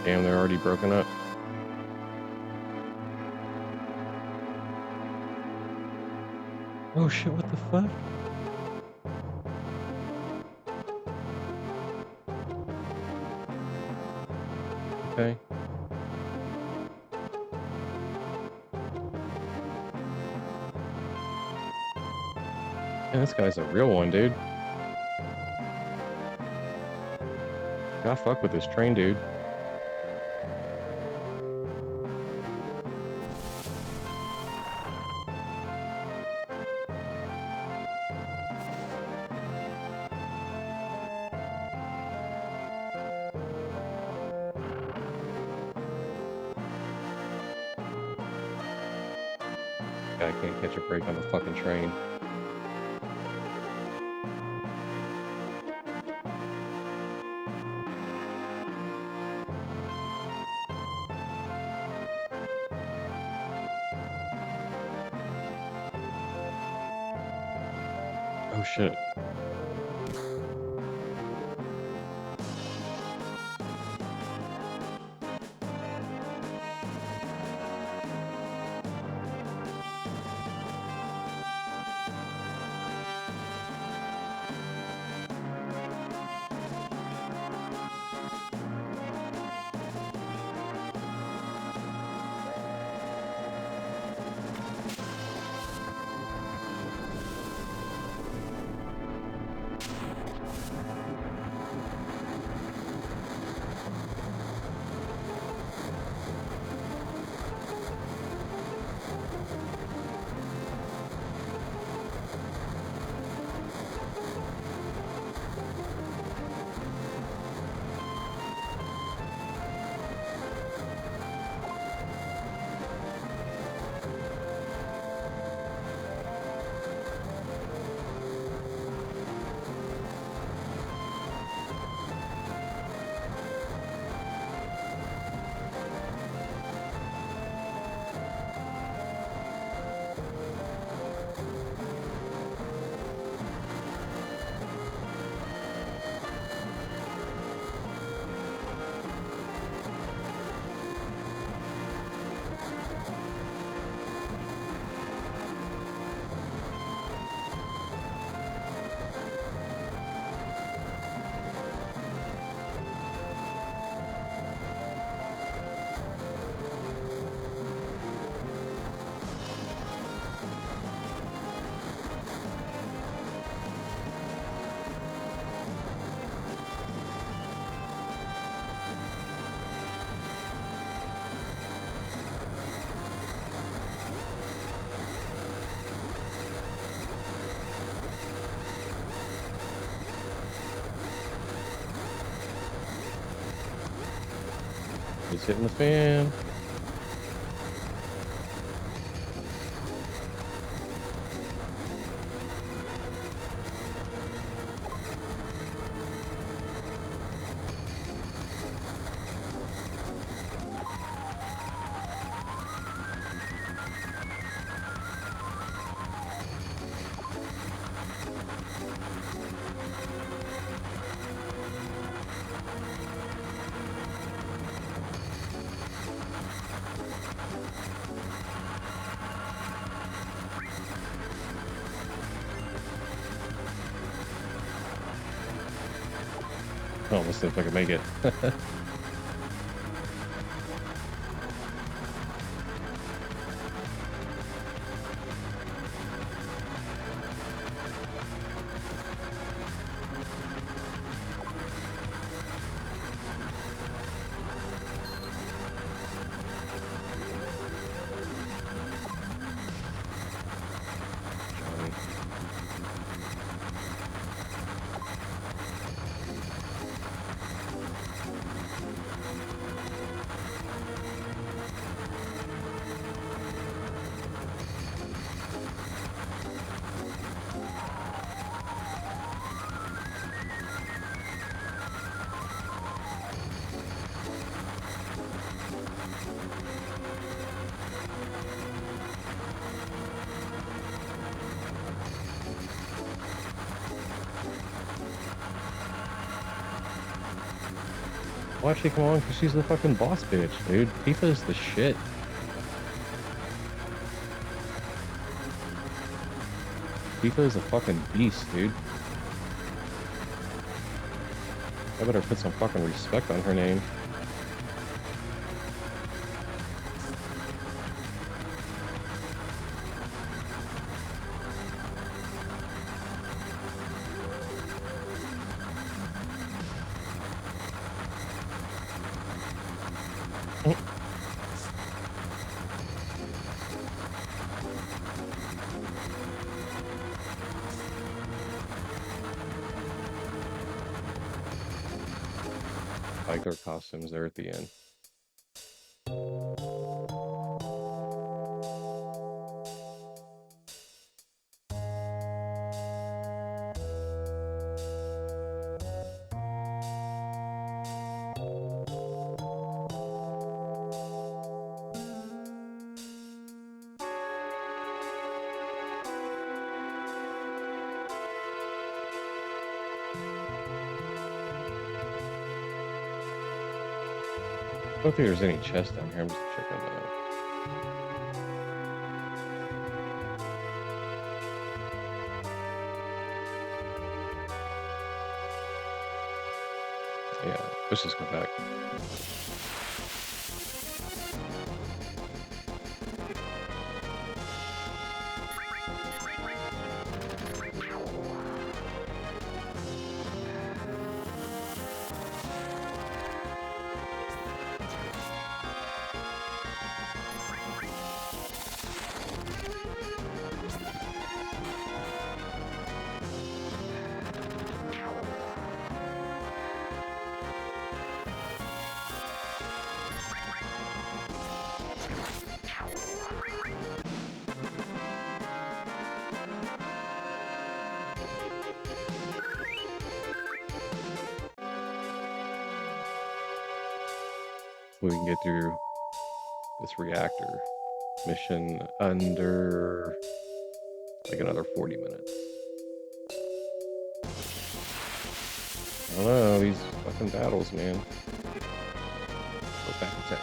Damn, they're already broken up. Oh shit, what the fuck? Okay. Man, this guy's a real one, dude. Gotta fuck with this train, dude. Guy can't catch a break on the fucking train. Oh shit. It's hitting the fan. Oh, let's see if I can make it. Johnny. Why'd she come on? Because she's the fucking boss bitch, dude. Tifa's the shit. Tifa is a fucking beast, dude. I better put some fucking respect on her name. I like their costumes there at the end. I don't think there's any chest down here. I'm just checking that out. Yeah, let's just go back. We can get through this reactor mission under like another 40 minutes. I don't know, these fucking battles, man. Go back attack.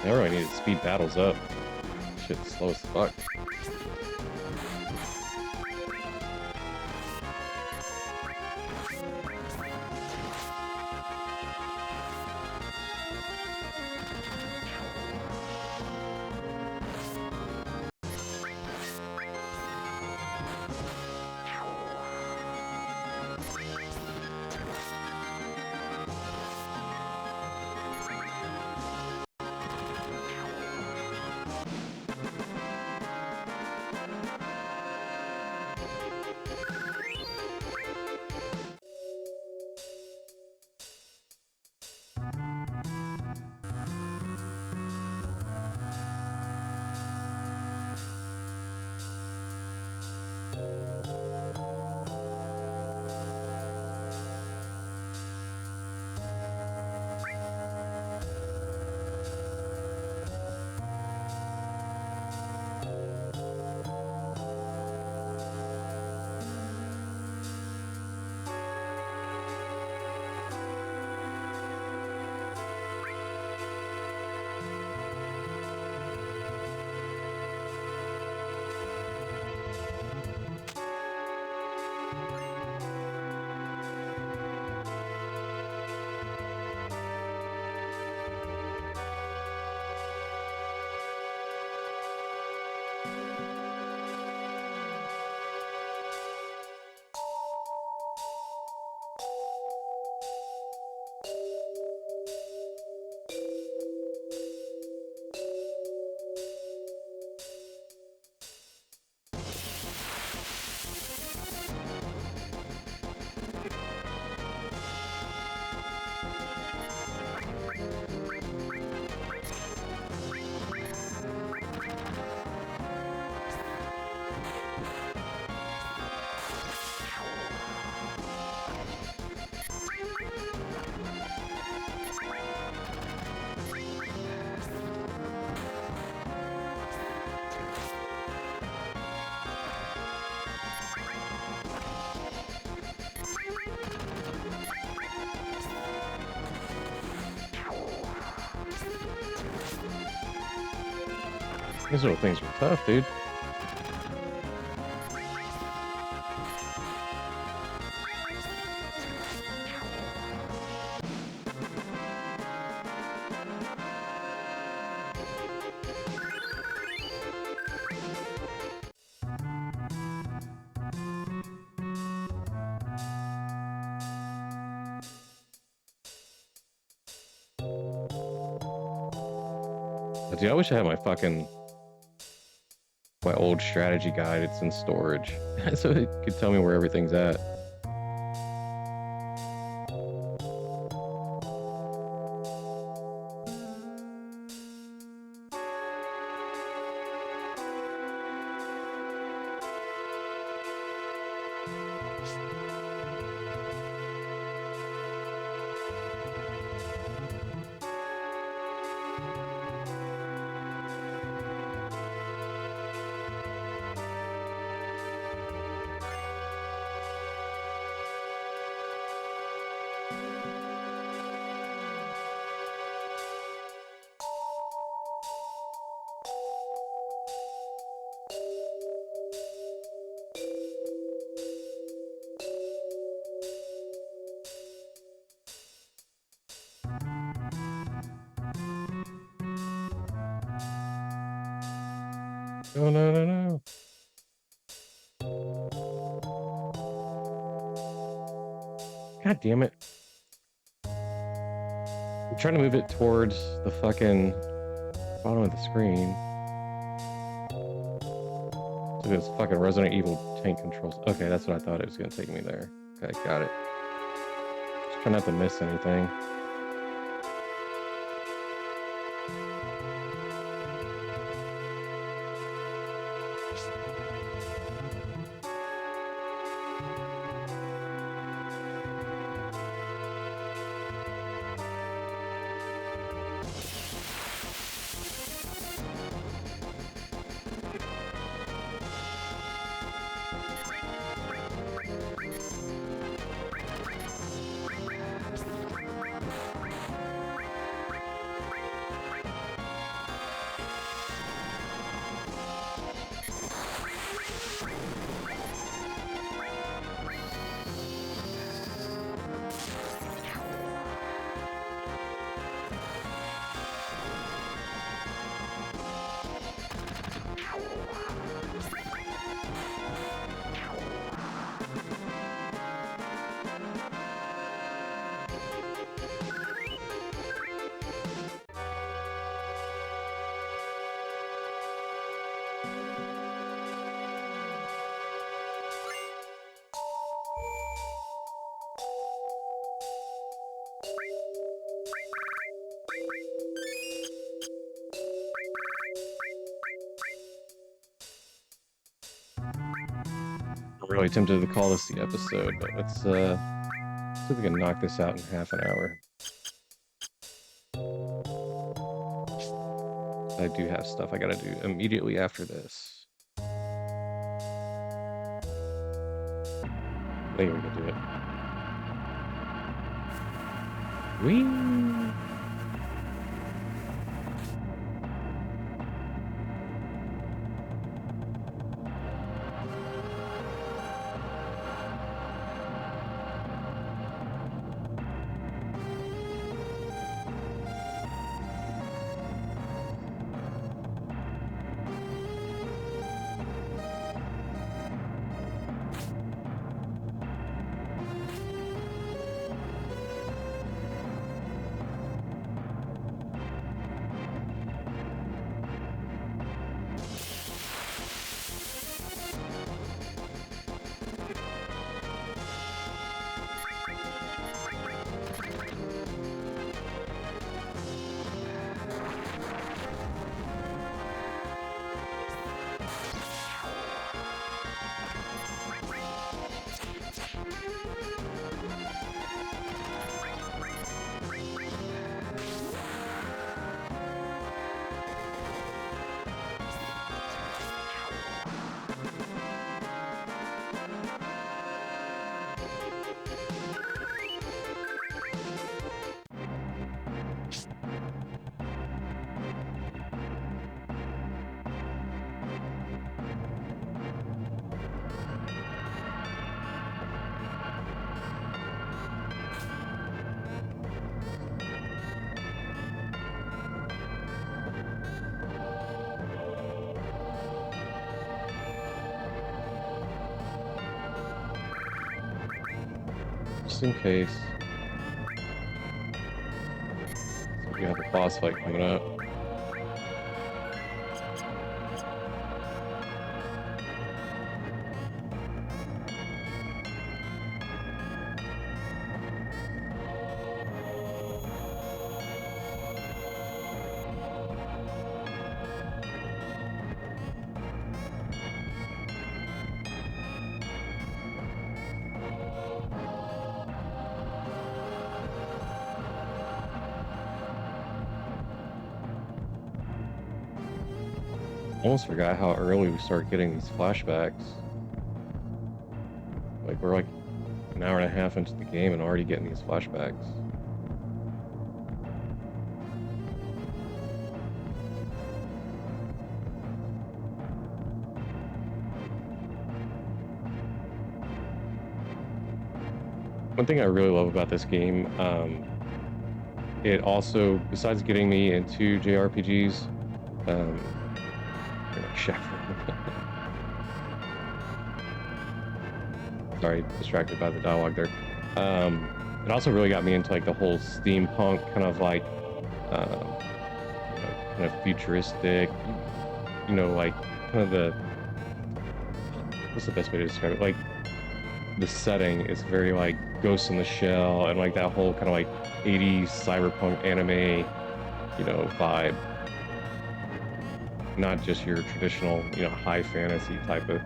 I really need to speed battles up. Shit's slow as fuck. These little things were tough, dude. But dude, I wish I had my old strategy guide. It's in storage, so it could tell me where everything's at. Oh no no no! God damn it! I'm trying to move it towards the fucking bottom of the screen. So it's fucking Resident Evil tank controls. Okay, that's what I thought it was gonna take me there. Okay, got it. Just try not to miss anything. I'm really tempted to call this the episode, but let's see if we can knock this out in half an hour. I do have stuff I gotta do immediately after this. I think we can do it. Whee! just in case. So we have a boss fight coming up. Almost forgot how early we start getting these flashbacks. Like we're like an hour and a half into the game and already getting these flashbacks. One thing I really love about this game, it also, besides getting me into JRPGs, you're like chef. Sorry, distracted by the dialogue there. It also really got me into like the whole steampunk kind of like, kind of futuristic, like kind of the, what's the best way to describe it? Like the setting is very like Ghost in the Shell and like that whole kind of like 80s cyberpunk anime, vibe. Not just your traditional, high fantasy type of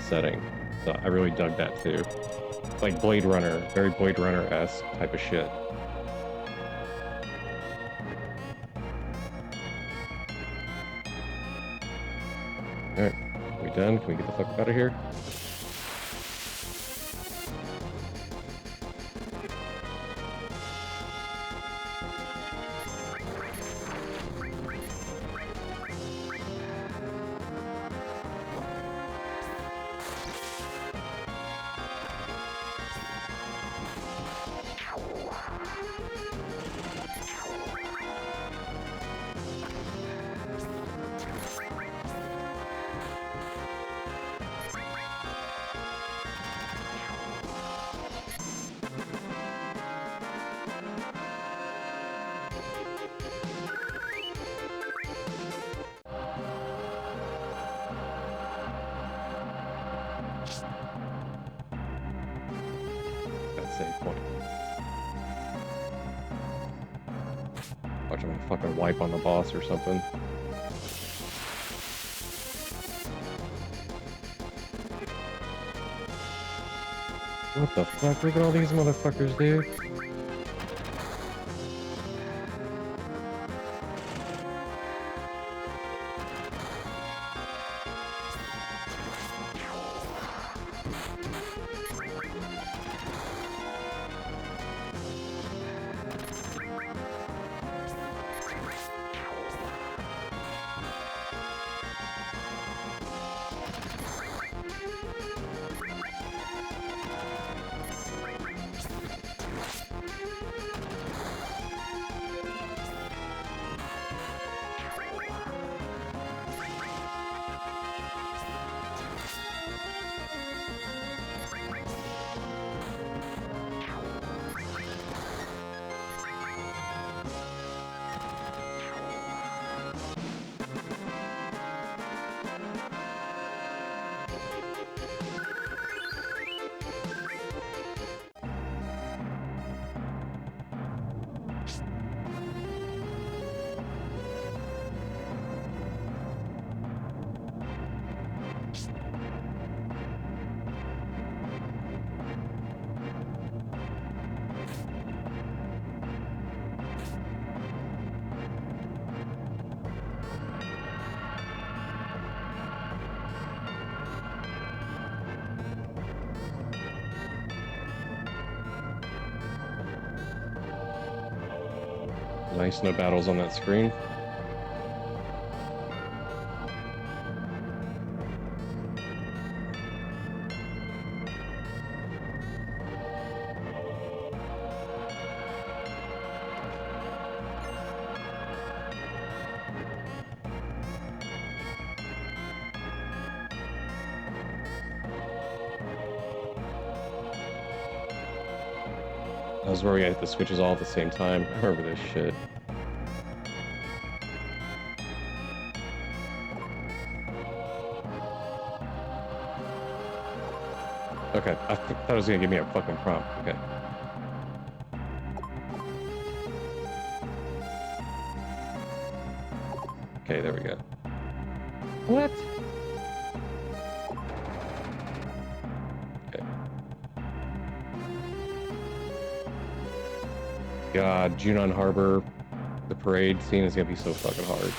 setting. So I really dug that too. Like Blade Runner, very Blade Runner-esque type of shit. Alright, we done? Can we get the fuck out of here? Save point. Watch, I'm gonna fucking wipe on the boss or something. What the fuck? Look at all these motherfuckers, dude. Nice, no battles on that screen. That was where we hit the switches all at the same time. I remember this shit. Okay, I thought it was gonna give me a fucking prompt. Okay. Okay, there we go. What? Okay. God, Junon Harbor, the parade scene is gonna be so fucking hard.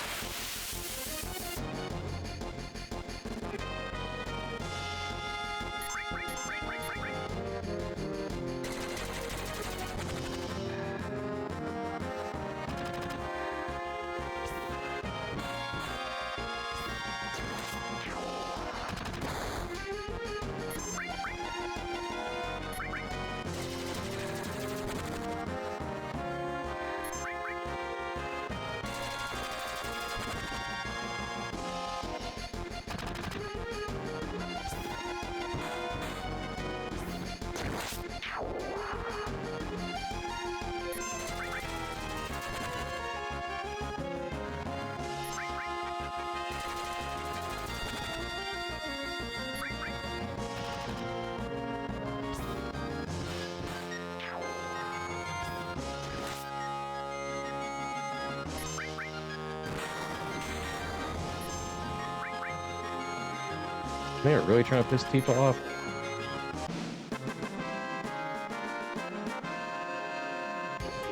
Man, really trying to piss Tifa off?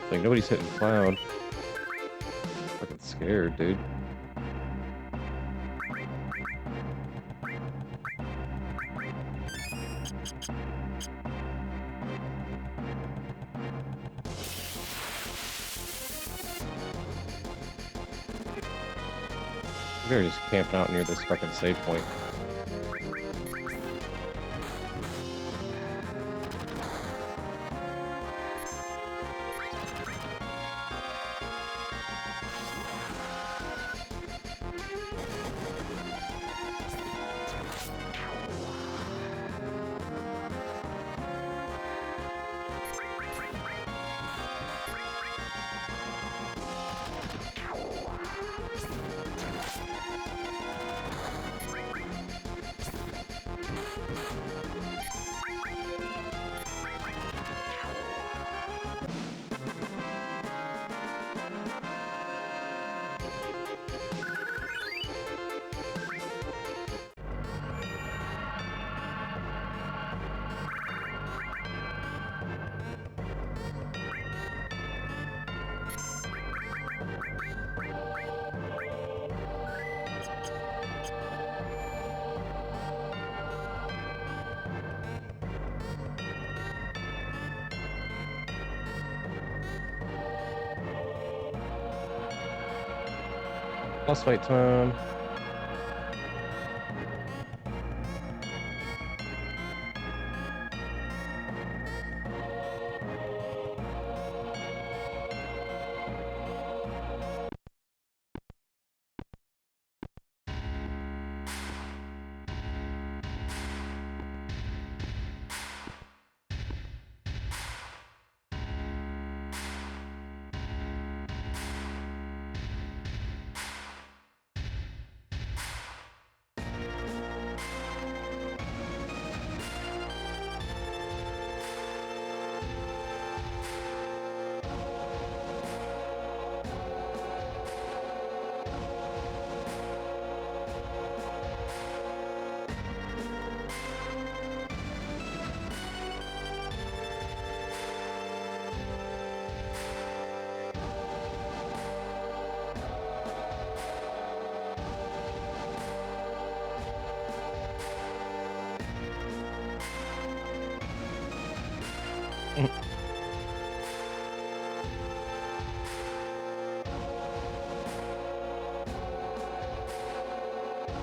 Like, nobody's hitting Cloud. Fucking scared, dude. They're just camping out near this fucking save point. Boss fight time.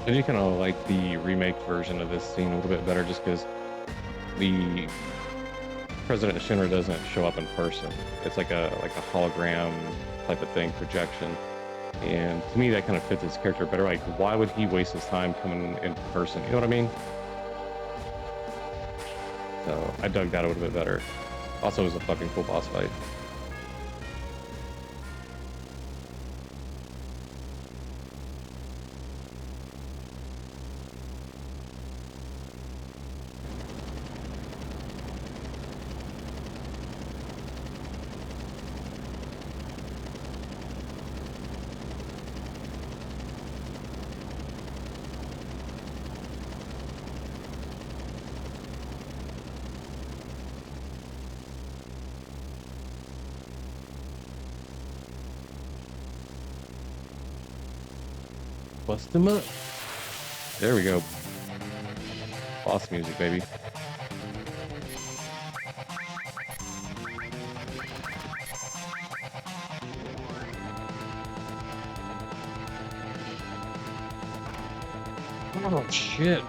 I do kind of like the remake version of this scene a little bit better, just because the President Shinra doesn't show up in person. It's like a hologram type of thing, projection. And to me, that kind of fits his character better. Like, why would he waste his time coming in person? You know what I mean? So I dug that a little bit better. Also, it was a fucking cool boss fight. Bust him up. There we go. Boss music, baby. Oh, shit.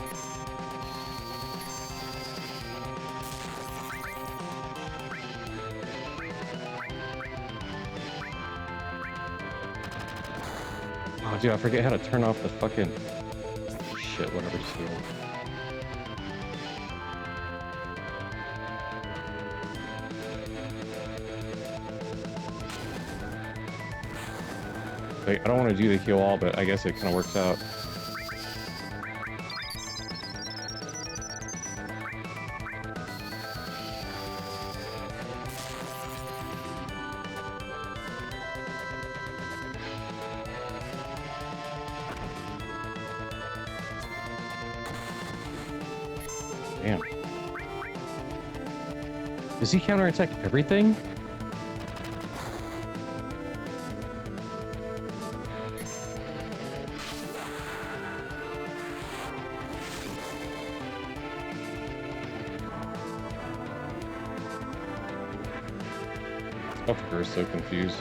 Oh, dude, I forget how to turn off the fucking... Shit, whatever, just heal. Like, I don't want to do the heal all, but I guess it kind of works out. Damn. Does he counterattack everything? Fucker is so confused.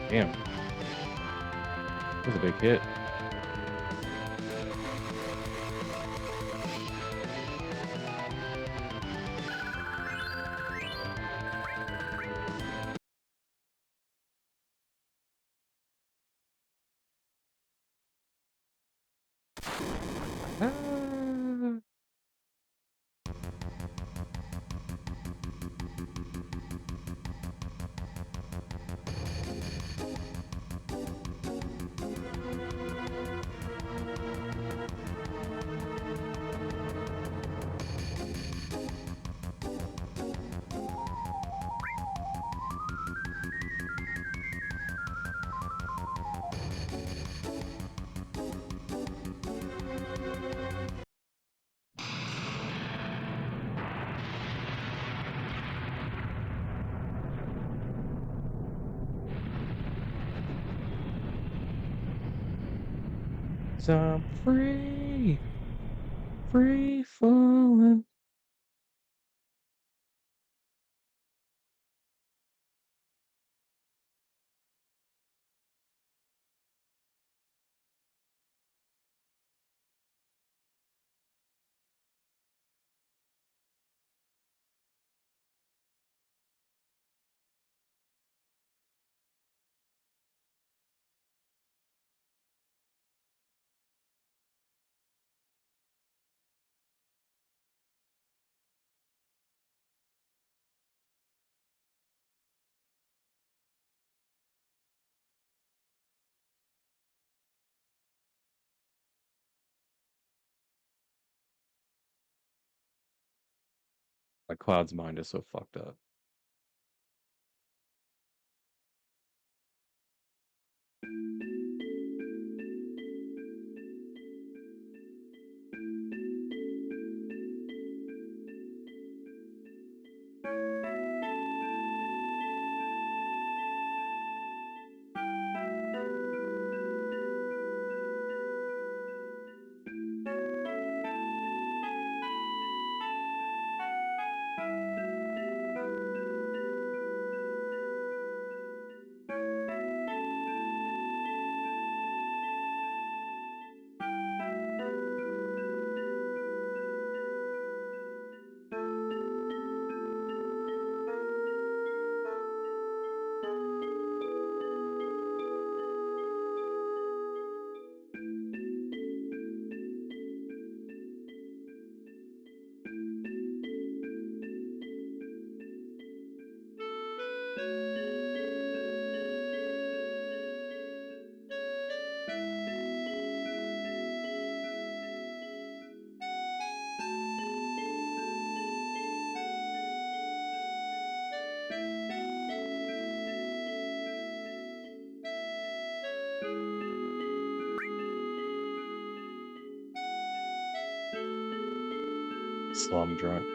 Damn. That was a big hit. Ah. So I'm free, free falling. My Cloud's mind is so fucked up. Slum drunk.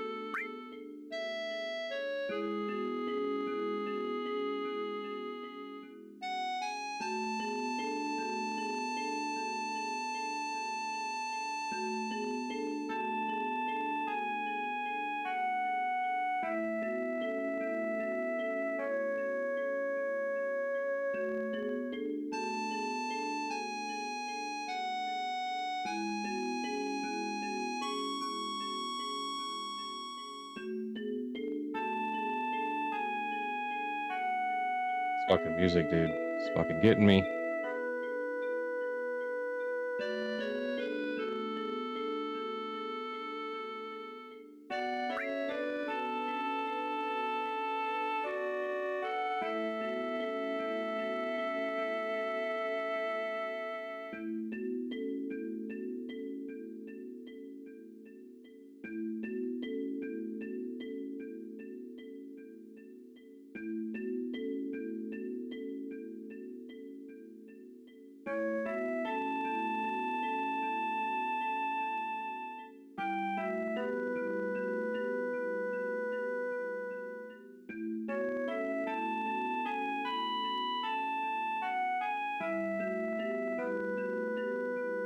It's fucking music, dude. It's fucking getting me.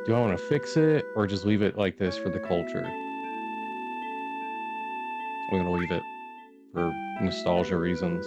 Do I want to fix it or just leave it like this for the culture? I'm gonna leave it for nostalgia reasons.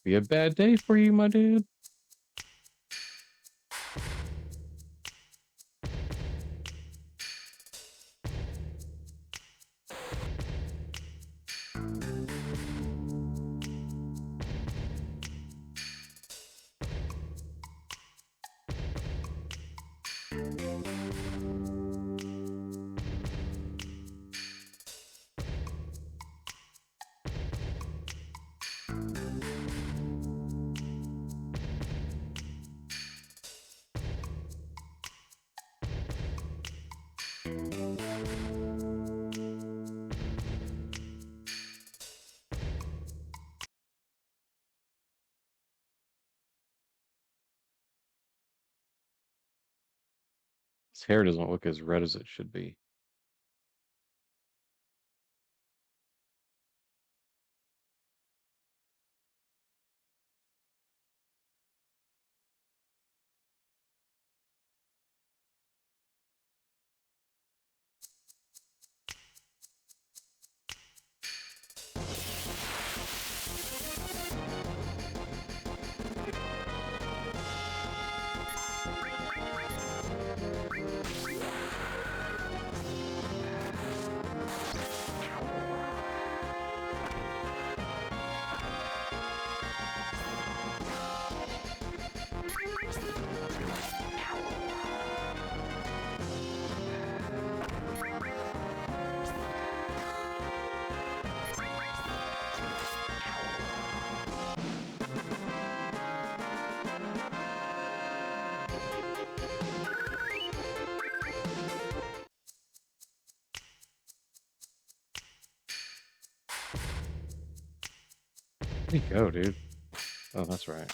Be a bad day for you, my dude. His hair doesn't look as red as it should be. Where'd he go, dude? Oh, that's right.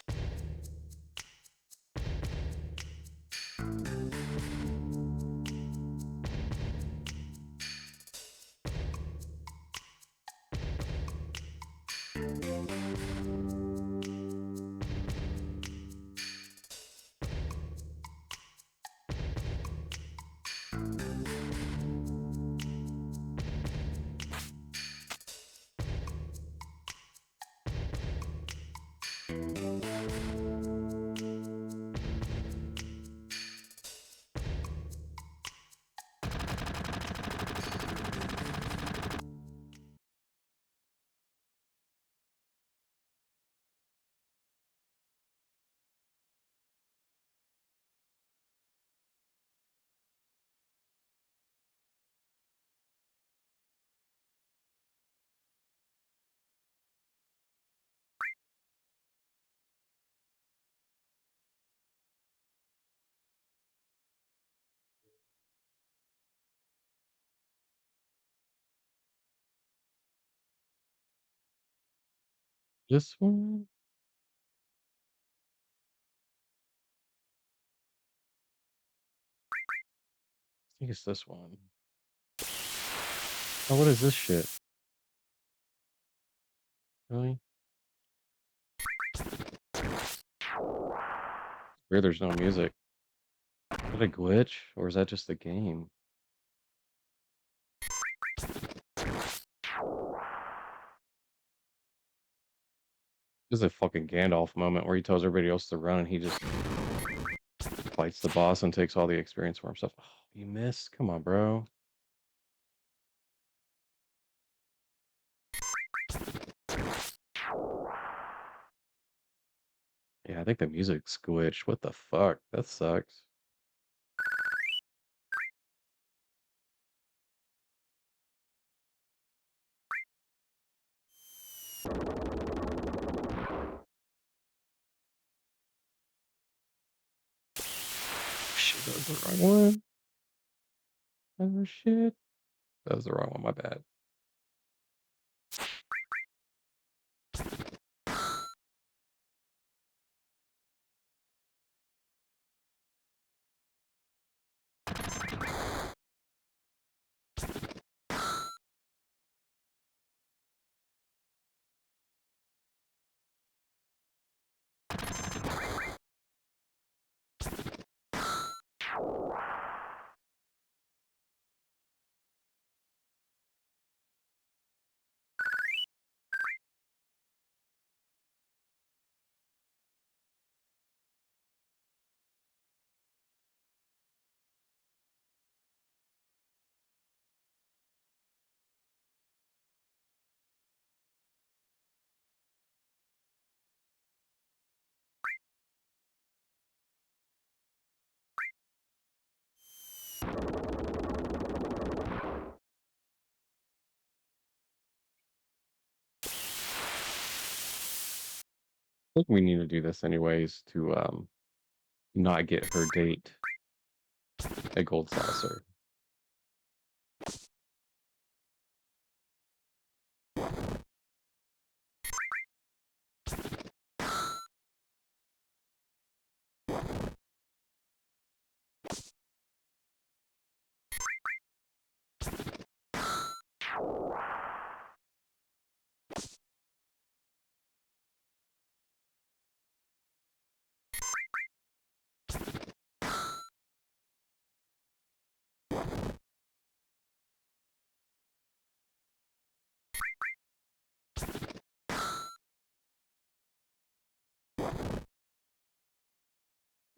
This one? I think it's this one. Oh, what is this shit? Really? Weird there's no music. Is that a glitch? Or is that just the game? This is a fucking Gandalf moment where he tells everybody else to run and he just fights the boss and takes all the experience for himself. Oh, you missed? Come on, bro. Yeah, I think the music's glitched. What the fuck? That sucks. Shit, that was the wrong one. Oh shit. That was the wrong one, my bad. I think we need to do this anyways to not get her date a gold saucer.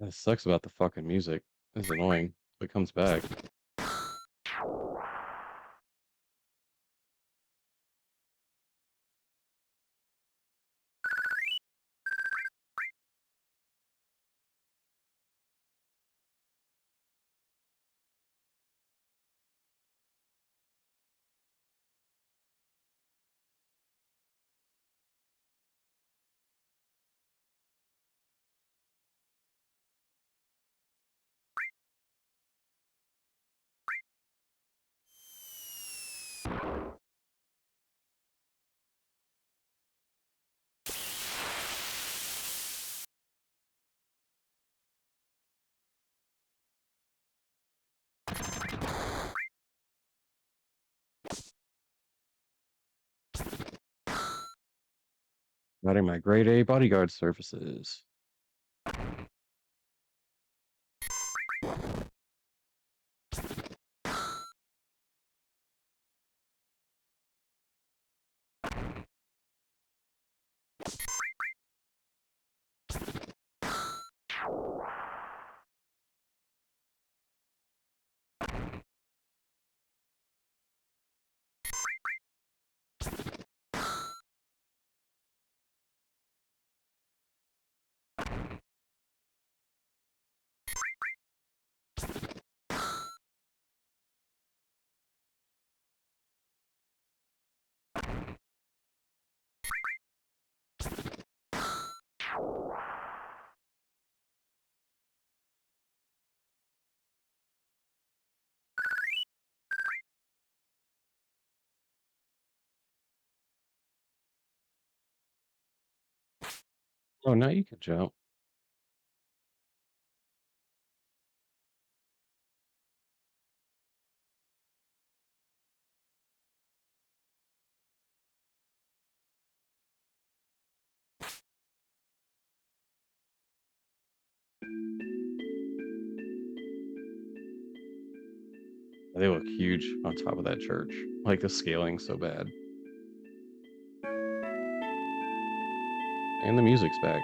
That sucks about the fucking music. It's annoying. It comes back. Providing my grade A bodyguard services. Oh, now you can jump. They look huge on top of that church. Like the scaling so bad. And the music's back.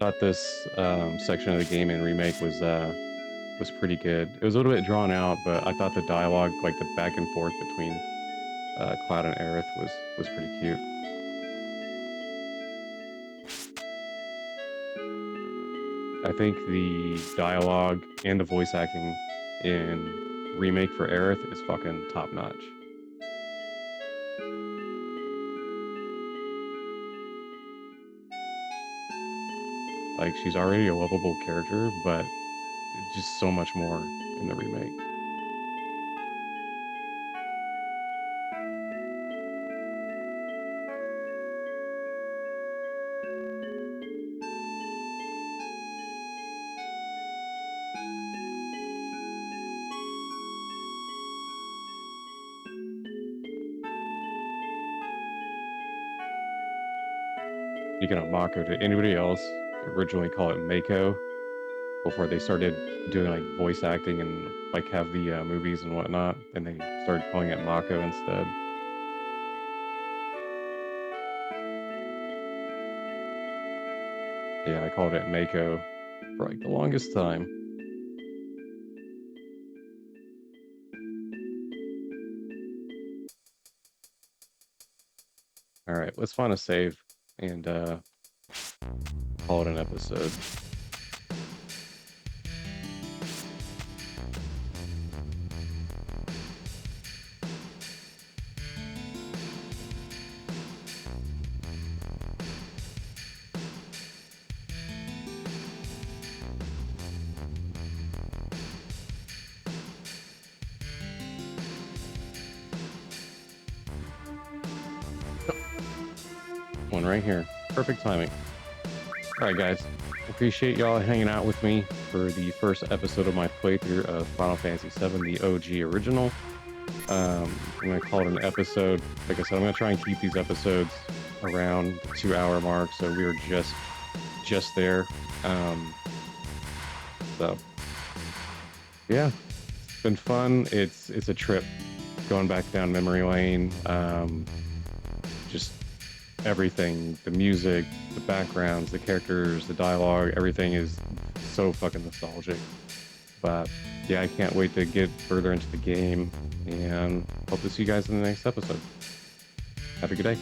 Thought this section of the game in remake was pretty good. It was a little bit drawn out, but I thought the dialogue, like the back and forth between Cloud and Aerith, was pretty cute. I think the dialogue and the voice acting in remake for Aerith is fucking top notch. Like she's already a lovable character, but just so much more in the remake. Speaking of Mako, did anybody else originally call it Mako before they started doing like voice acting and like have the movies and whatnot? And they started calling it Mako instead. Yeah, I called it Mako for like the longest time. All right, let's find a save and call it an episode. One right here. Perfect timing. All right, guys. Appreciate y'all hanging out with me for the first episode of my playthrough of Final Fantasy VII, the OG original. I'm gonna call it an episode. Like I said, I'm gonna try and keep these episodes around the 2 hour mark, so we were just there. So yeah, it's been fun. It's a trip going back down memory lane. Just everything, the music, the backgrounds, the characters, the dialogue, everything is so fucking nostalgic. But yeah, I can't wait to get further into the game and hope to see you guys in the next episode. Have a good day.